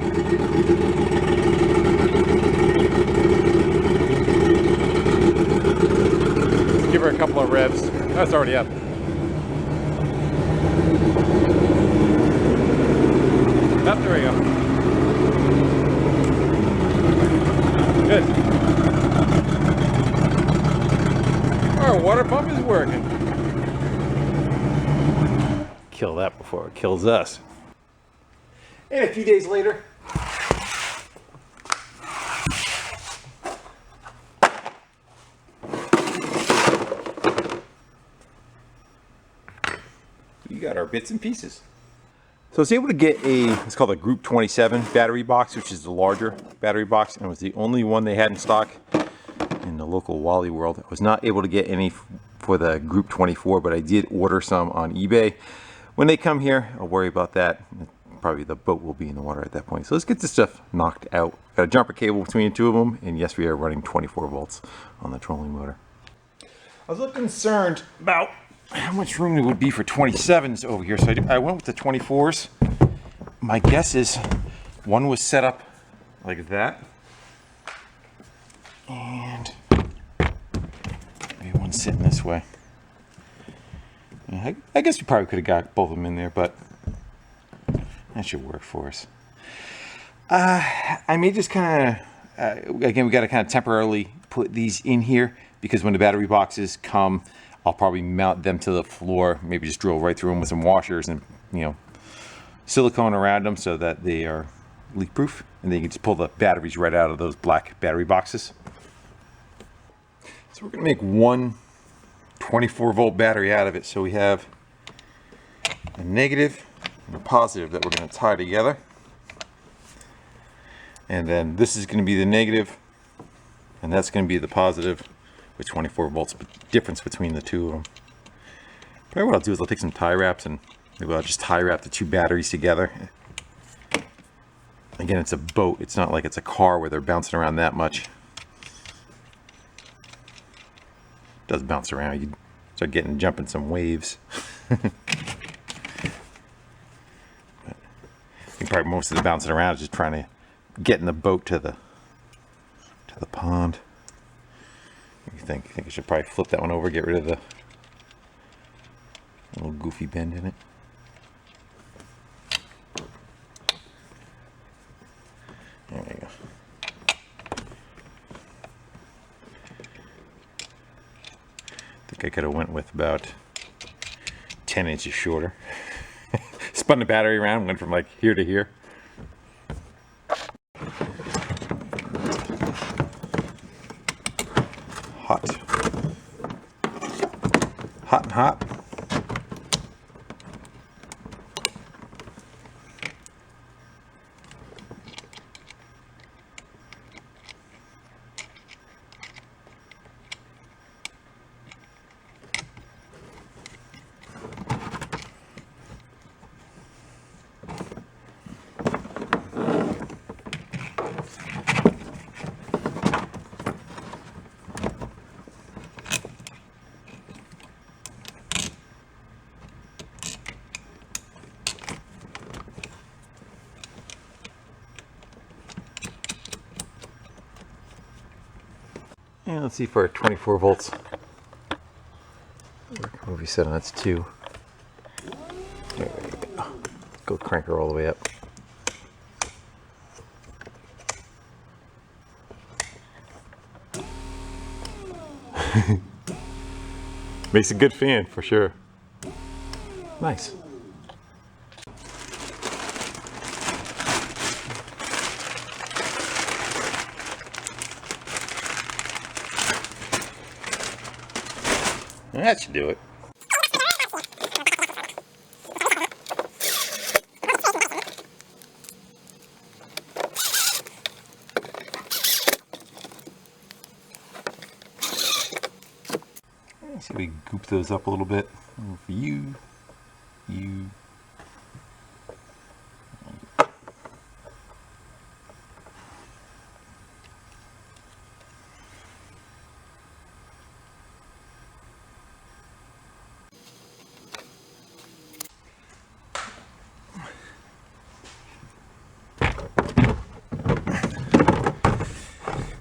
Give her a couple of revs. That's already up. Up, there we go. Good. Our water pump is working. Kill that before it kills us. And a few days later, we got our bits and pieces. So I was able to get it's called a Group 27 battery box, which is the larger battery box, and it was the only one they had in stock in the local Wally World. I was not able to get any for the Group 24, but I did order some on eBay. When they come here, I'll worry about that. Probably the boat will be in the water at that point. So let's get this stuff knocked out. Got a jumper cable between the 2 of them, and yes, we are running 24 volts on the trolling motor. I was a little concerned about how much room there would be for 27s over here, so I went with the 24s. My guess is one was set up like that, and maybe one's sitting this way. I guess we probably could have got both of them in there, but that should work for us. I may just kind of, again, we got to kind of temporarily put these in here, because when the battery boxes come, I'll probably mount them to the floor, maybe just drill right through them with some washers and, you know, silicone around them so that they are leak proof, and then you can just pull the batteries right out of those black battery boxes. So we're going to make one 24 volt battery out of it. So we have a negative and a positive that we're going to tie together, and then this is going to be the negative and that's going to be the positive, with 24 volts difference between the 2 of them. Probably what I'll do is I'll take some tie wraps and maybe I'll just tie wrap the 2 batteries together. Again, it's a boat. It's not like it's a car where they're bouncing around that much. It does bounce around. You start jumping some waves. I think probably most of the bouncing around is just trying to get in the boat to the pond. What do you think? You think I should probably flip that one over, get rid of the little goofy bend in it? There we go. I think I could have went with about 10 inches shorter. Spun the battery around, went from like here to here. Hot. Hot and hot. And let's see for 24 volts. What have we set on? That's 2. There we go. Go crank her all the way up. Makes a good fan for sure. Nice. That should do it. See if we goop those up a little bit. For you.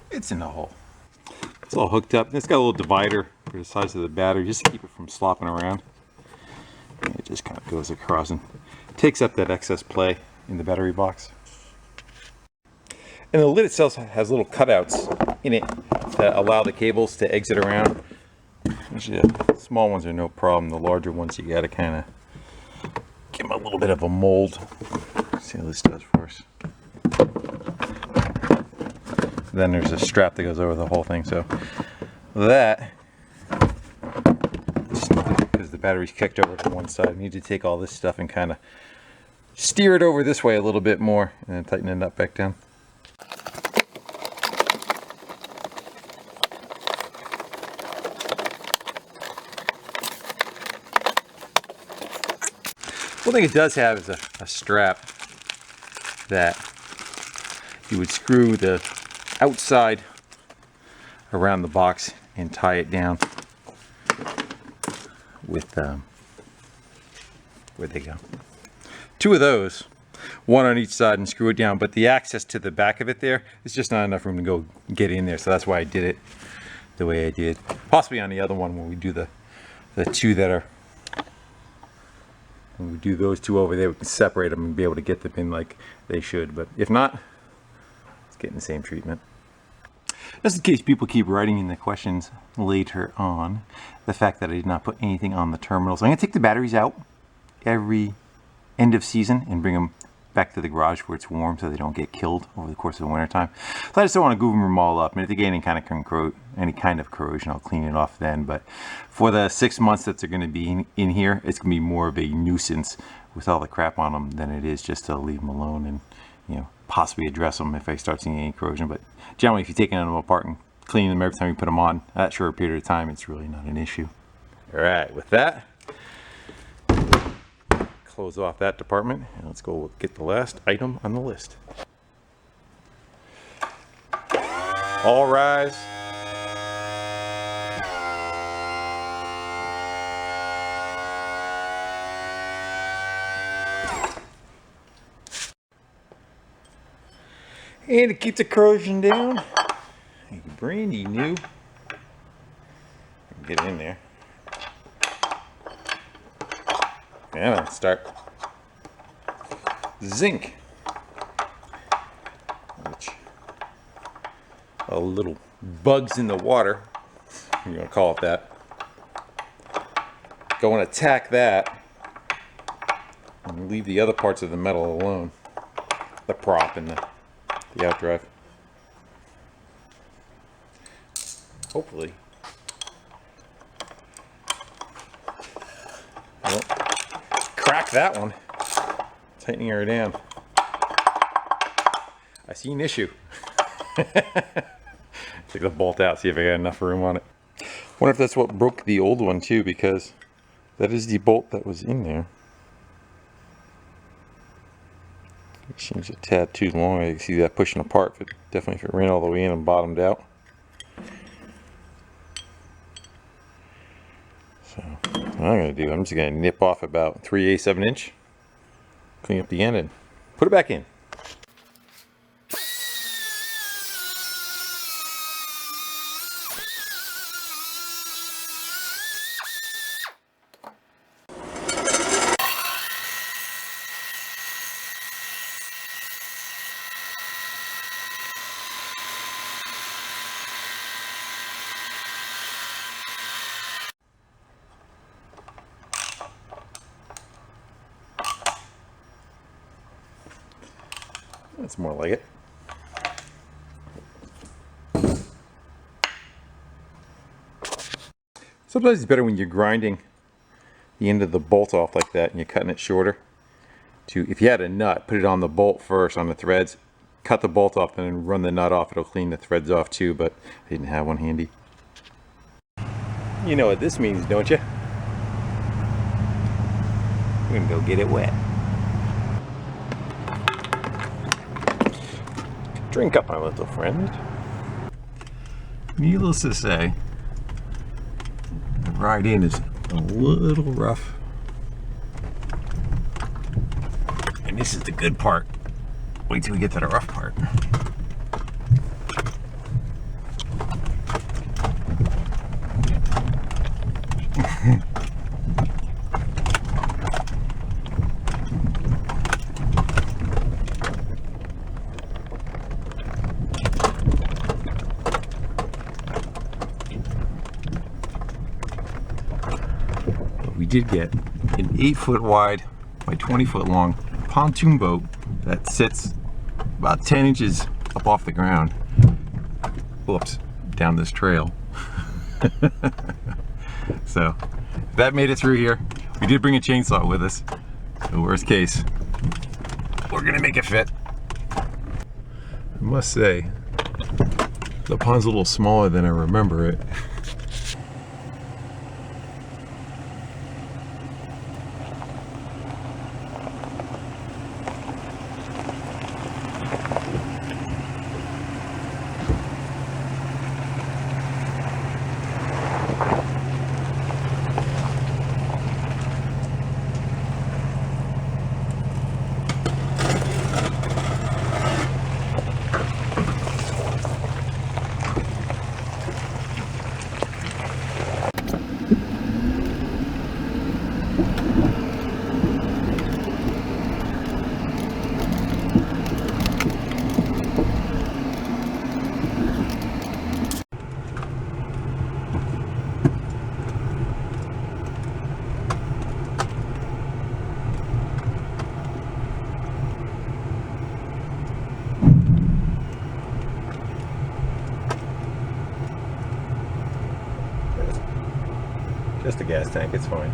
It's in the hole. It's all hooked up. It's got a little divider for the size of the battery just to keep it from slopping around. And it just kind of goes across and takes up that excess play in the battery box. And the lid itself has little cutouts in it that allow the cables to exit around. Usually the small ones are no problem. The larger ones you gotta kind of give them a little bit of a mold. Let's see how this does for us. Then there's a strap that goes over the whole thing, so that, because the battery's kicked over to one side, I need to take all this stuff and kind of steer it over this way a little bit more and then tighten it up back down. One thing it does have is a strap that you would screw the outside around the box and tie it down with where'd they go? 2 of those, one on each side, and screw it down, but the access to the back of it there is just not enough room to go get in there, so that's why I did it the way I did. Possibly on the other one when we do the 2 that are, when we do those 2 over there, we can separate them and be able to get them in like they should, but if not, getting the same treatment. Just in case people keep writing in the questions later on, the fact that I did not put anything on the terminals. I'm going to take the batteries out every end of season and bring them back to the garage where it's warm so they don't get killed over the course of the winter time. So I just don't want to goof them all up. And if they get any kind of corrosion, I'll clean it off then. But for the 6 months that they're going to be in here, it's going to be more of a nuisance with all the crap on them than it is just to leave them alone and, you know, possibly address them if I start seeing any corrosion. But generally, if you're taking them apart and cleaning them every time you put them on, that short period of time, it's really not an issue. All right, with that, close off that department, and let's go get the last item on the list. All rise. And to keep the corrosion down, brandy new. Get in there. And I'll start zinc, which are little bugs in the water, you're gonna call it that. Go and attack that, and leave the other parts of the metal alone, the prop and the outdrive. Hopefully. Well, crack that one. Tightening her down. I see an issue. Take the bolt out, see if I got enough room on it. Wonder if that's what broke the old one too, because that is the bolt that was in there. It seems a tad too long. I can see that pushing apart, but definitely if it ran all the way in and bottomed out. So what I'm going to do, I'm just going to nip off about 3/8 of an inch, clean up the end, and put it back in. That's more like it. Sometimes it's better when you're grinding the end of the bolt off like that and you're cutting it shorter. If you had a nut, put it on the bolt first on the threads, cut the bolt off, and then run the nut off. It'll clean the threads off too, but I didn't have one handy. You know what this means, don't you? We're gonna go get it wet. Drink up, my little friend. Needless to say, the ride in is a little rough. And this is the good part. Wait till we get to the rough part. We did get an 8-foot wide by 20-foot long pontoon boat that sits about 10 inches up off the ground. Whoops, down this trail. So that made it through here. We did bring a chainsaw with us. The worst case, we're gonna make it fit. I must say, the pond's a little smaller than I remember it. Just a gas tank, it's fine.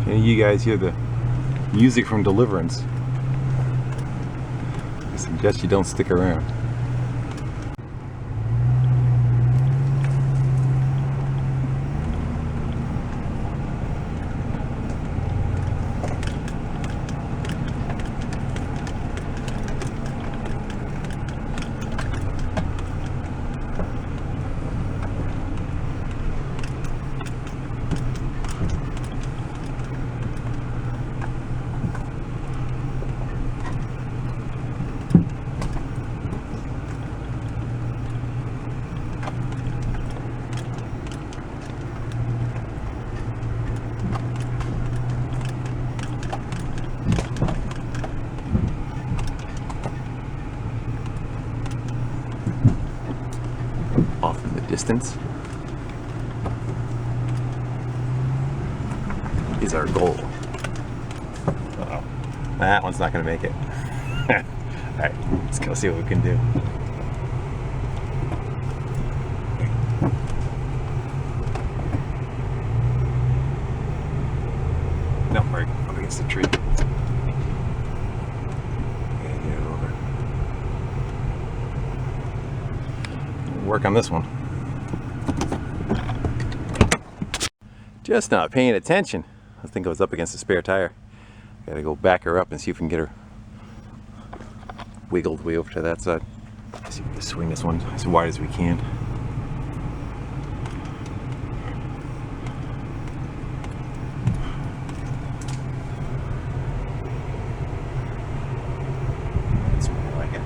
And you guys hear the music from Deliverance. I suggest you don't stick around. Off in the distance is our goal. Uh-oh. That one's not going to make it. Alright, let's go see what we can do. against the tree. Yeah, get it over. Work on this one. Just not paying attention. I think I was up against the spare tire. Gotta go back her up and see if we can get her wiggled way over to that side. Let's see if we can swing this one as wide as we can. That's more like it.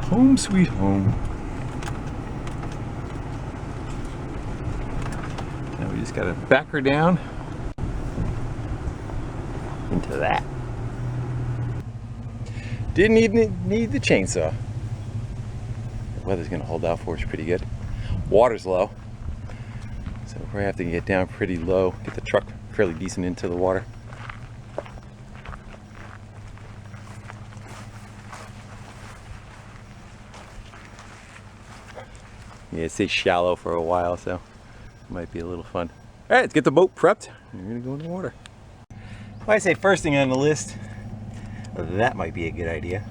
Home sweet home. Now we just gotta back her down into that. Didn't even need the chainsaw. The weather's gonna hold out for us pretty good. Water's low, so we're gonna have to get down pretty low, get the truck fairly decent into the water. Yeah, it stays shallow for a while, so it might be a little fun. All right, let's get the boat prepped. We're gonna go in the water. Well, I say first thing on the list, that might be a good idea.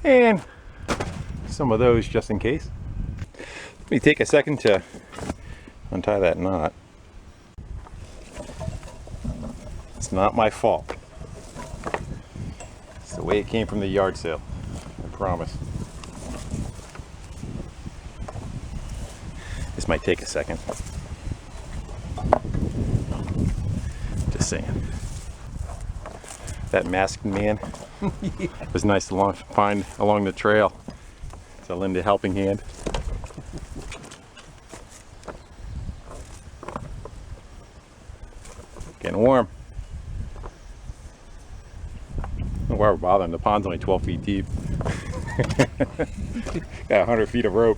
And some of those just in case. Let me take a second to untie that knot. It's not my fault. It's the way it came from the yard sale, I promise. This might take a second. Just saying. That masked man was nice to find along the trail. So lend a helping hand. Getting warm. Don't know why we're bothering. The pond's only 12 feet deep. Got 100 feet of rope.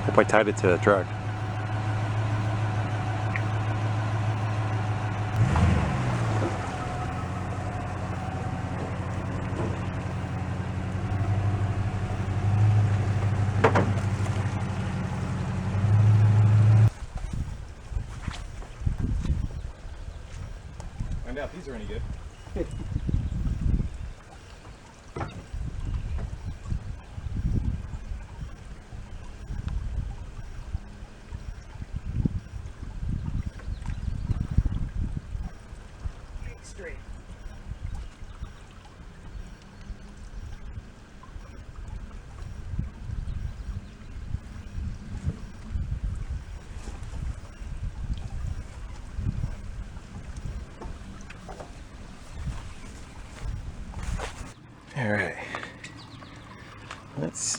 Hope I tied it to the truck. Find out if these are any good.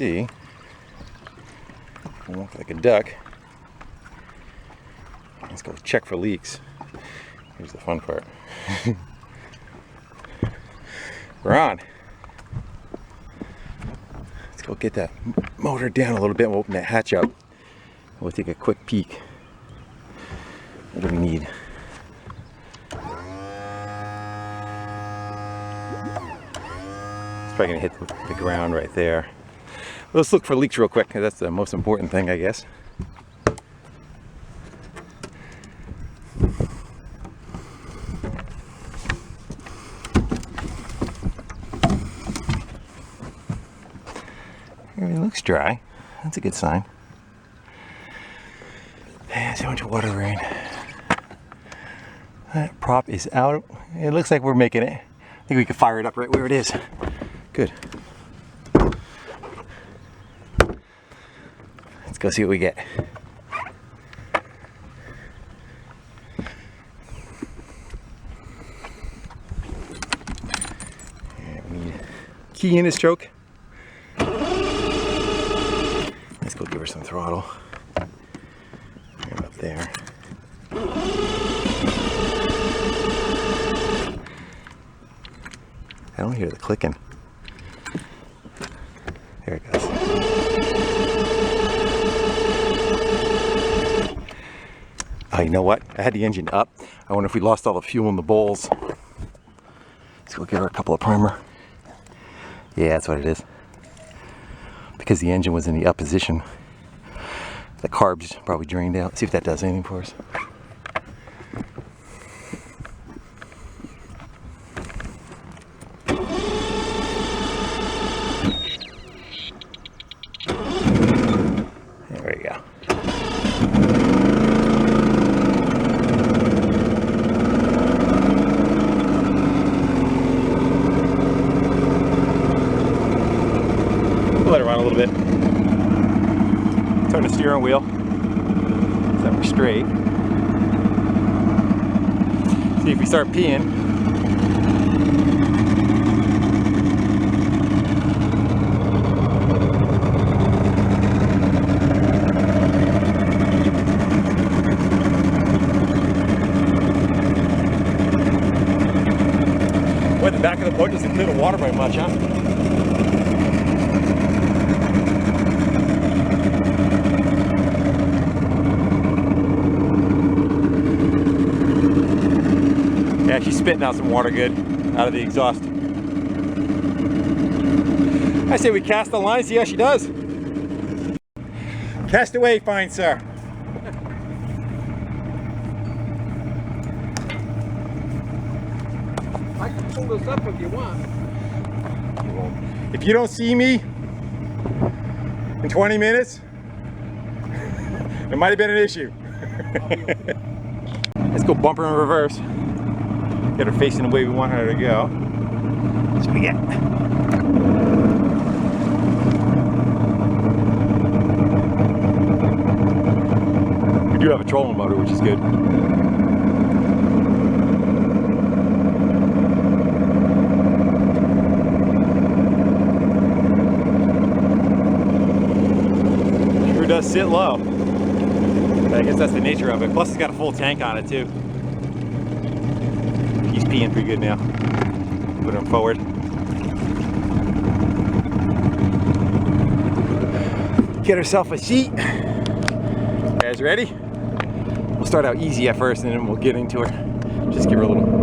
see. Walk like a duck. Let's go check for leaks. Here's the fun part. We're on. Let's go get that motor down a little bit. We'll open that hatch up. We'll take a quick peek. What do we need? It's probably gonna hit the ground right there. Let's look for leaks real quick, because that's the most important thing, I guess. Everything looks dry. That's a good sign. And so much water rain. That prop is out. It looks like we're making it. I think we can fire it up right where it is. Good. Let's go see what we get. And we need a key in this choke. Let's go give her some throttle. Right up there. I don't hear the clicking. There it goes. Oh, you know what? I had the engine up. I wonder if we lost all the fuel in the bowls. Let's go give her a couple of primer. Yeah, that's what it is. Because the engine was in the up position. The carbs probably drained out. See if that does anything for us. There we go. Let it run a little bit. Turn the steering wheel so that we're straight. See if we start peeing. Boy, the back of the boat doesn't clear the water very much, huh? Yeah, she's spitting out some water good out of the exhaust. I say we cast the line, see how she does. Cast away, fine sir. I can pull this up if you want. If you don't see me in 20 minutes, it might have been an issue. Let's go bumper in reverse. Get her facing the way we want her to go. That's what we get. We do have a trolling motor, which is good. Sure does sit low. I guess that's the nature of it. Plus it's got a full tank on it too. He's peeing pretty good now. Put him forward. Get herself a seat. You guys ready? We'll start out easy at first and then we'll get into her. Just give her a little.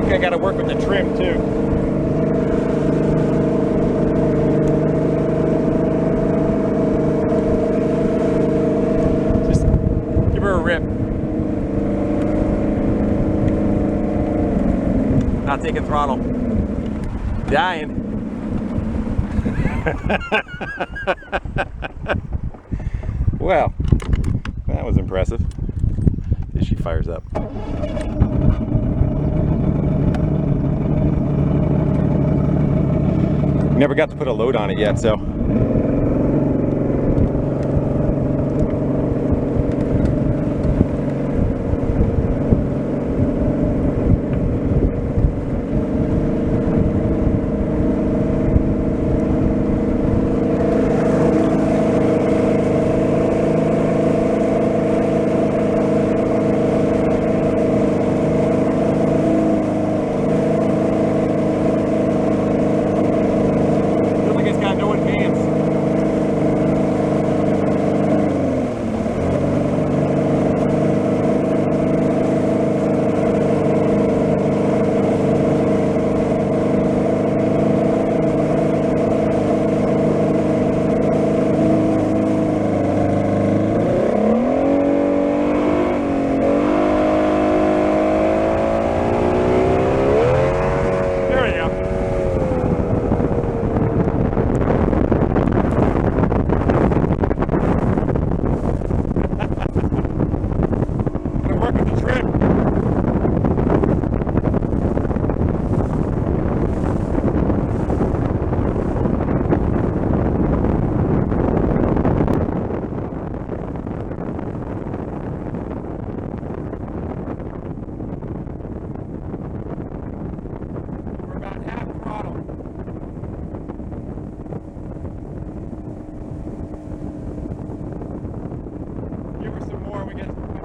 I gotta work with the trim too. Just give her a rip. Not taking throttle. Dying. Well, that was impressive. As she fires up. Never got to put a load on it yet, so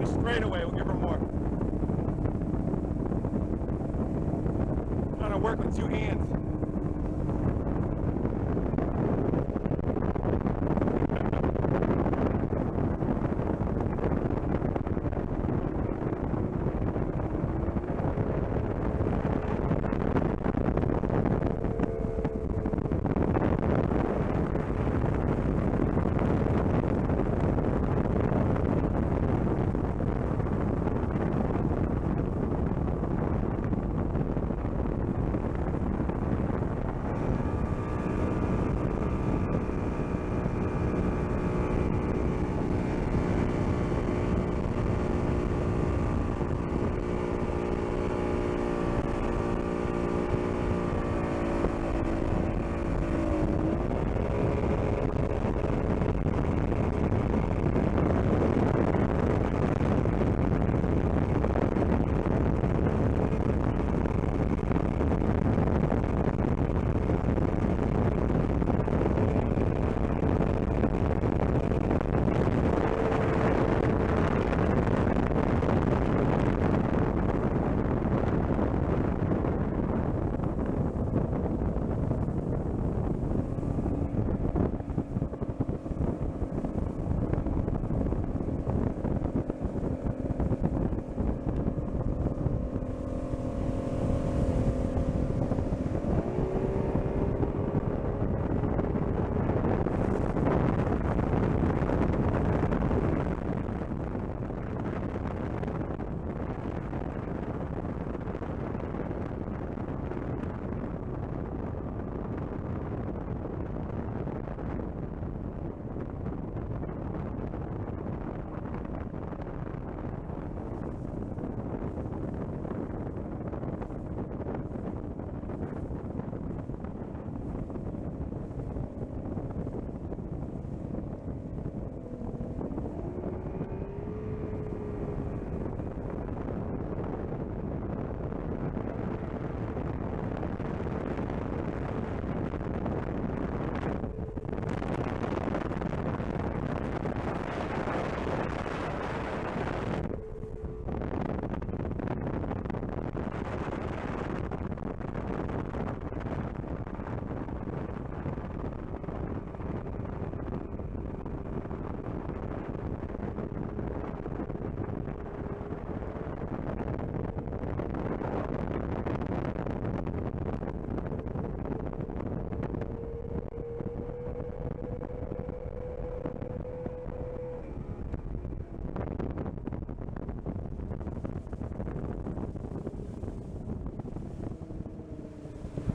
straight away. We'll give her more. Trying to work with 2 hands.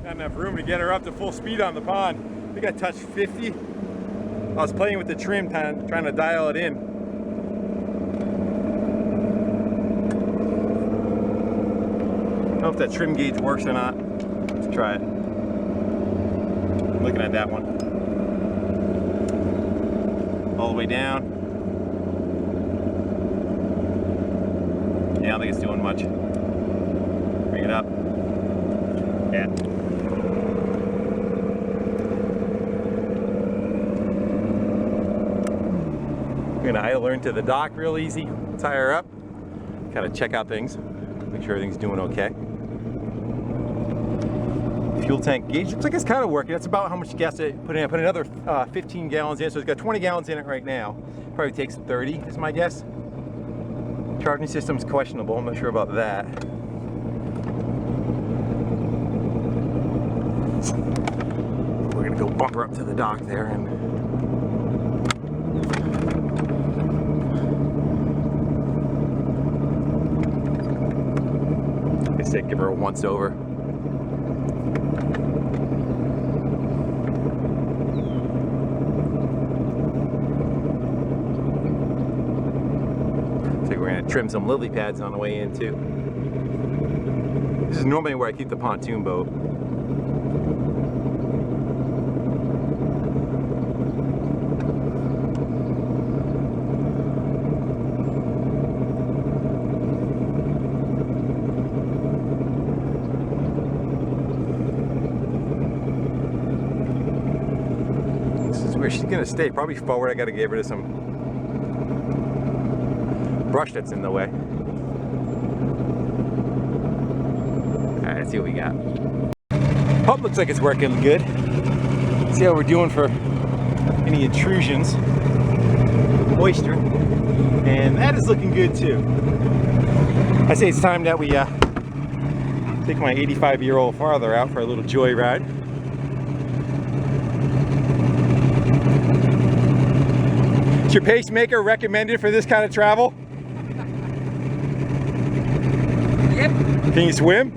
Not enough room to get her up to full speed on the pond. I think I touched 50. I was playing with the trim, trying to dial it in. I don't know if that trim gauge works or not. Let's try it. I'm looking at that one. All the way down. Yeah, I don't think it's doing much. Bring it up. Yeah. We're gonna idle her into the dock real easy, tie her up, kind of check out things, make sure everything's doing okay. Fuel tank gauge looks like it's kind of working. That's about how much gas to put in. I put another 15 gallons in, so it's got 20 gallons in it right now. Probably takes 30 is my guess. Charging system's questionable, I'm not sure about that. We're gonna go bump her up to the dock there and I said give her a once over. I think we're gonna trim some lily pads on the way in too. This is normally where I keep the pontoon boat. Where she's gonna stay, probably forward. I gotta give her to some brush that's in the way. Alright, let's see what we got. Pump looks like it's working good. Let's see how we're doing for any intrusions. Moisture. And that is looking good too. I say it's time that we take my 85-year-old father out for a little joyride. Is your pacemaker recommended for this kind of travel? Yep. Can you swim?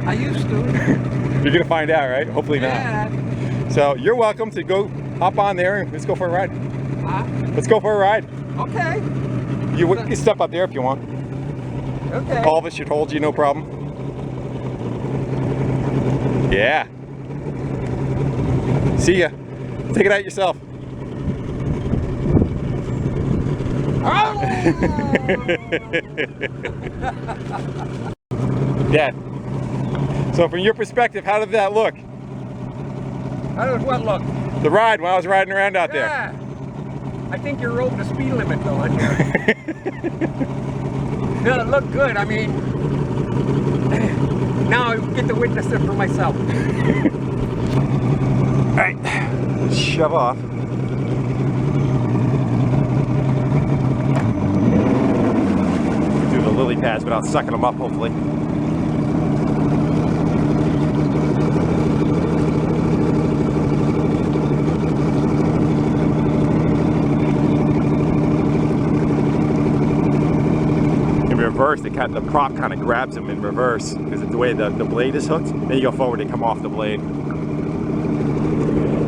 I used to. You're gonna find out, right? Hopefully not. Yeah. So you're welcome to go hop on there and let's go for a ride. Huh? Let's go for a ride. Okay. You can step up there if you want. Okay. All of us should hold you, no problem. Yeah. See ya. Take it out yourself. Oh! Dad. So from your perspective, how did that look? How does what look? The ride when I was riding around out there. Yeah. I think you're over the speed limit though, aren't you? No, it looked good. I mean, now I get to witness it for myself. All right, let's shove off. Do the lily pads without sucking them up, hopefully. Reverse, the prop kind of grabs them in reverse because it's the way the blade is hooked. Then you go forward, they come off the blade.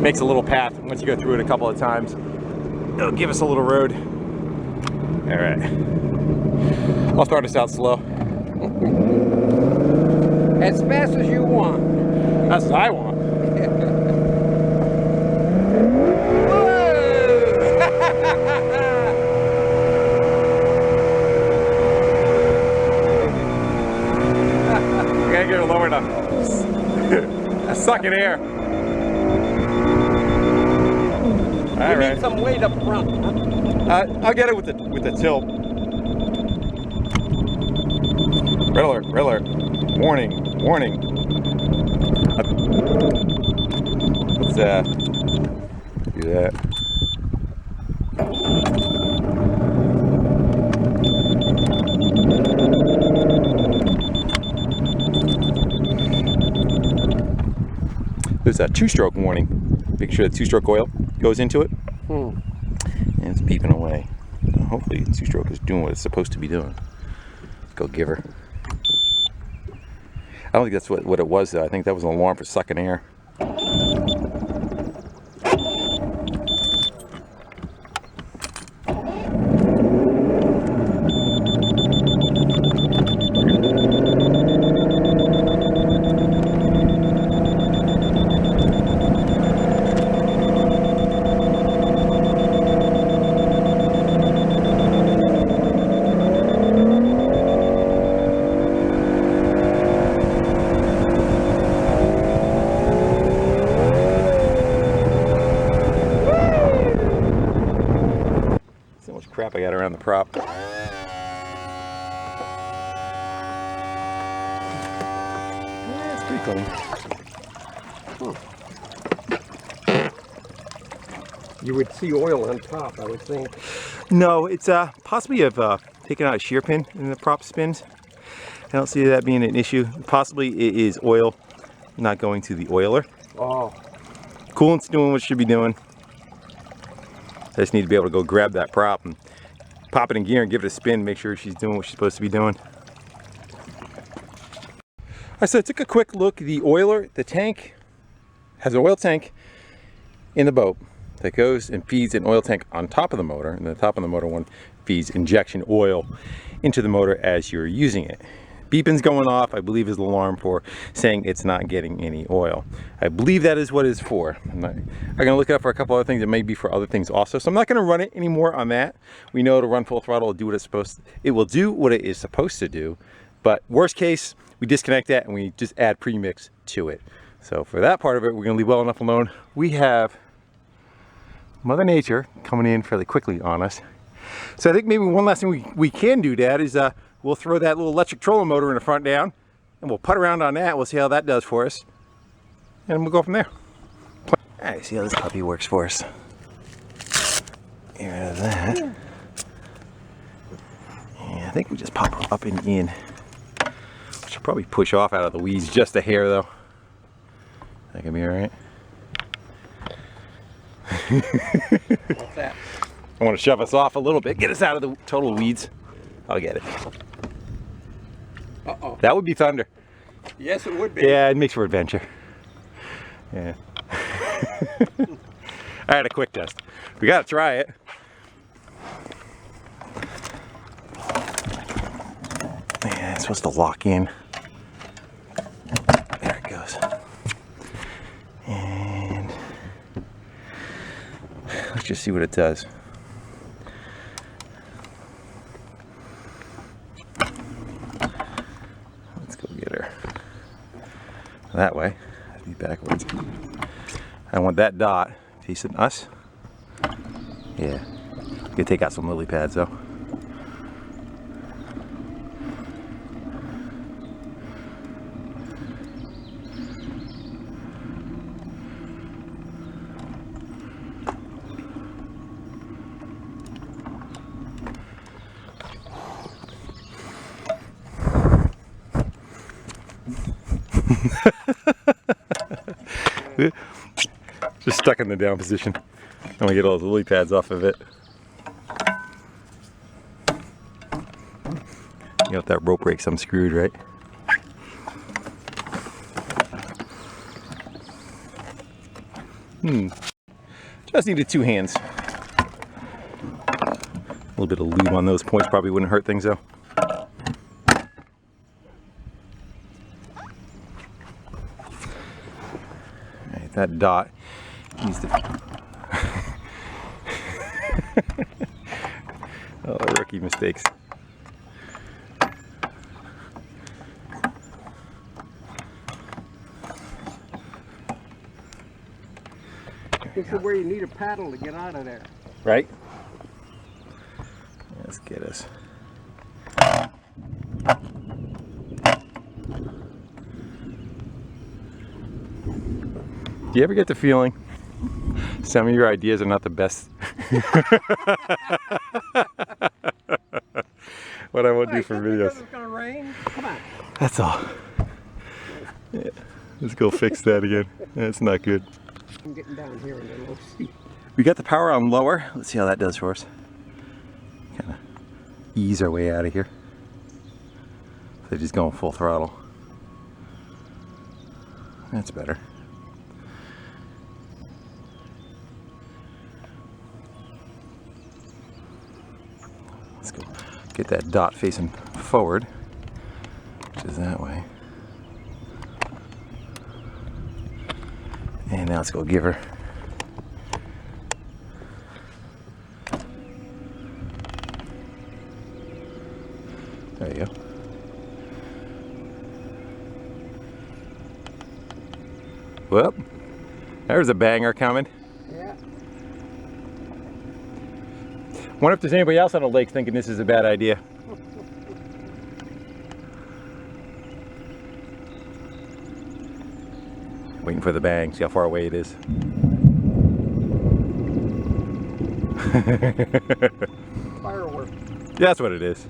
Makes a little path once you go through it a couple of times. It'll give us a little road. All right, I'll start us out slow. As fast as you want. That's what I want. Gotta get it lower enough. That's sucking air. All right. Need some weight up front. Huh? I'll get it with the tilt. Red alert, red alert. Warning, warning. Let's do that. There's a two-stroke warning. Make sure the two-stroke oil goes into it. And it's beeping away. So hopefully the two-stroke is doing what it's supposed to be doing. Let's go give her. I don't think that's what it was though. I think that was an alarm for sucking air. Crap I got around the prop. Yeah, it's pretty clean. You would see oil on top, I would think. No, it's possibly of taking out a shear pin in the prop spins. I don't see that being an issue. Possibly it is oil not going to the oiler. Oh. Coolant's doing what it should be doing. I just need to be able to go grab that prop and pop it in gear and give it a spin, make sure she's doing what she's supposed to be doing. So I took a quick look. The oiler, the tank, has an oil tank in the boat that goes and feeds an oil tank on top of the motor, and the top of the motor one feeds injection oil into the motor as you're using it. Beeping's going off, I believe is the alarm for saying it's not getting any oil. I believe that is what it's for. I'm gonna look it up for a couple other things. It may be for other things also. So I'm not gonna run it anymore on that. We know it'll run full throttle, it'll do what it's supposed to. It will do what it is supposed to do. But worst case, we disconnect that and we just add premix to it. So for that part of it, we're gonna leave well enough alone. We have Mother Nature coming in fairly quickly on us. So I think maybe one last thing we can do, Dad, is we'll throw that little electric trolling motor in the front down, and we'll putt around on that. We'll see how that does for us, and we'll go from there. All right, see how this puppy works for us. Get rid of that. Yeah. And I think we just pop her up and in. We should probably push off out of the weeds just a hair, though. That can be all right. What's that? I want to shove us off a little bit, get us out of the total weeds. I'll get it. Uh-oh. That would be thunder. Yes, it would be. Yeah, it makes for adventure. Yeah. I had a quick test. We gotta try it. Yeah, it's supposed to lock in. There it goes. And let's just see what it does. Let's go get her. That way. That'd be backwards. I want that dot facing us. Yeah. Gonna take out some lily pads though. Just stuck in the down position. I'm gonna get all the lily pads off of it. You know, if that rope breaks, I'm screwed, right? Just needed 2 hands. A little bit of lube on those points probably wouldn't hurt things though. Alright, that dot needs to... Oh, rookie mistakes. This is where you need a paddle to get out of there. Right? Let's get us. Do you ever get the feeling some of your ideas are not the best? What I want to do for videos. It's gonna rain. Come on. That's all. Yeah. Let's go fix that again. That's not good. I'm getting down here and then we'll see. We got the power on lower. Let's see how that does for us. Kind of ease our way out of here. So just going full throttle. That's better. Let's go get that dot facing forward, which is that way. And now let's go give her. There you go. Well, there's a banger coming. Yeah. Wonder if there's anybody else on the lake thinking this is a bad idea. Waiting for the bang, see how far away it is. Firework. That's what it is.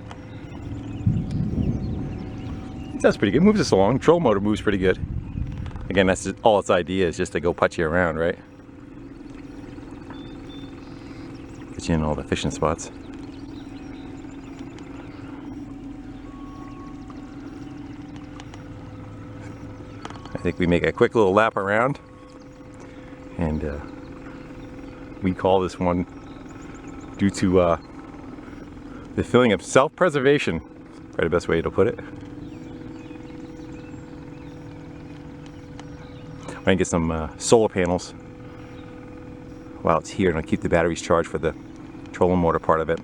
That's pretty good. Moves us along. Troll motor moves pretty good. Again, that's just, all its idea is just to go putz you around, right? Get you in all the fishing spots. I think we make a quick little lap around, and we call this one, due to the feeling of self-preservation, probably the best way to put it. I'm gonna get some solar panels while it's here, and I'll keep the batteries charged for the trolling motor part of it.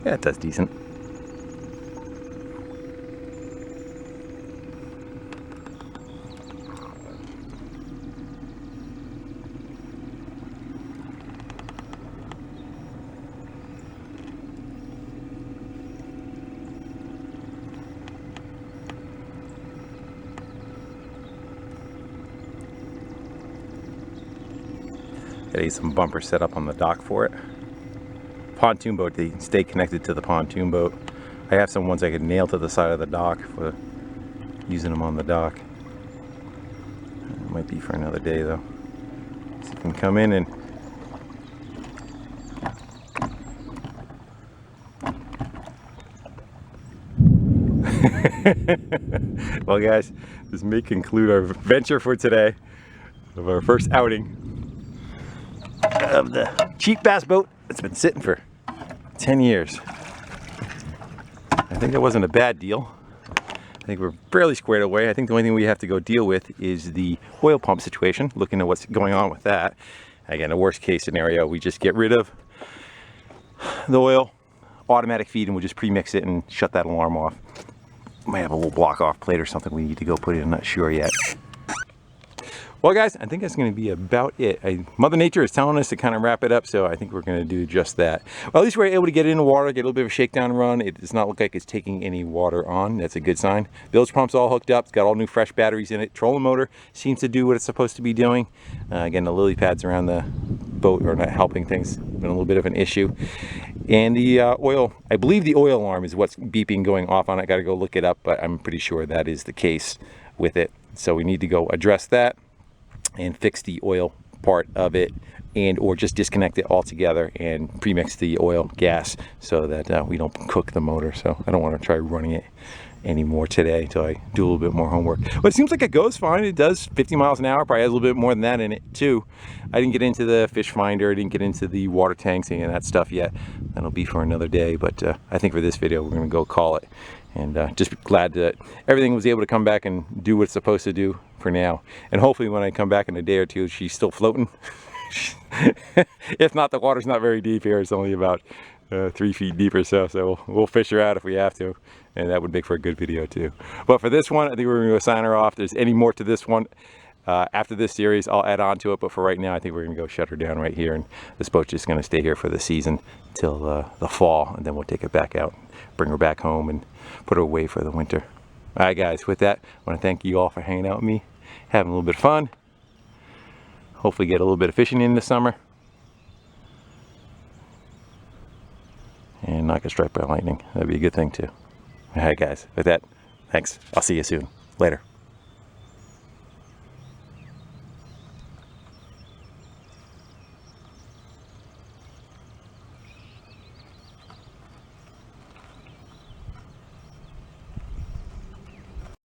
Yeah, it does decent. Gotta get some bumpers set up on the dock for it. Pontoon boat, they stay connected to the pontoon boat. I have some ones I could nail to the side of the dock for using them on the dock. It might be for another day though. So you can come in and well guys, this may conclude our venture for today of our first outing of the cheap bass boat that's been sitting for 10 years. I think that wasn't a bad deal. I think we're fairly squared away. I think the only thing we have to go deal with is the oil pump situation, looking at what's going on with that. Again, the worst case scenario, we just get rid of the oil, automatic feed, and we'll just pre-mix it and shut that alarm off. Might have a little block off plate or something we need to go put in, I'm not sure yet. Well guys, I think that's going to be about it. Mother Nature is telling us to kind of wrap it up, so I think we're going to do just that. Well, at least we're able to get it in the water, get a little bit of a shakedown run. It does not look like it's taking any water on. That's a good sign. Bilge pump's all hooked up. It's got all new fresh batteries in it. Trolling motor seems to do what it's supposed to be doing. Again, the lily pads around the boat are not helping things. Been a little bit of an issue. And the oil, I believe the oil alarm is what's beeping going off on it. Got to go look it up, but I'm pretty sure that is the case with it. So we need to go address that and fix the oil part of it, and or just disconnect it altogether and premix the oil gas so that we don't cook the motor. So I don't want to try running it anymore today until I do a little bit more homework. But it seems like it goes fine. It does 50 miles an hour, probably has a little bit more than that in it too. I didn't get into the fish finder, I didn't get into the water tanks, any of that stuff yet. That'll be for another day, but I think for this video we're going to go call it. And just glad that everything was able to come back and do what it's supposed to do for now. And hopefully when I come back in a day or two, she's still floating. If not, the water's not very deep here. It's only about 3 feet deep or so. So we'll fish her out if we have to. And that would make for a good video too. But for this one, I think we're going to go sign her off. If there's any more to this one, after this series, I'll add on to it. But for right now, I think we're going to go shut her down right here. And this boat's just going to stay here for the season till the fall. And then we'll take it back out, bring her back home, and put her away for the winter. All right, guys, with that, I want to thank you all for hanging out with me, having a little bit of fun. Hopefully get a little bit of fishing in this summer. And not get struck by lightning. That'd be a good thing too. All right, guys, with that, thanks. I'll see you soon. Later.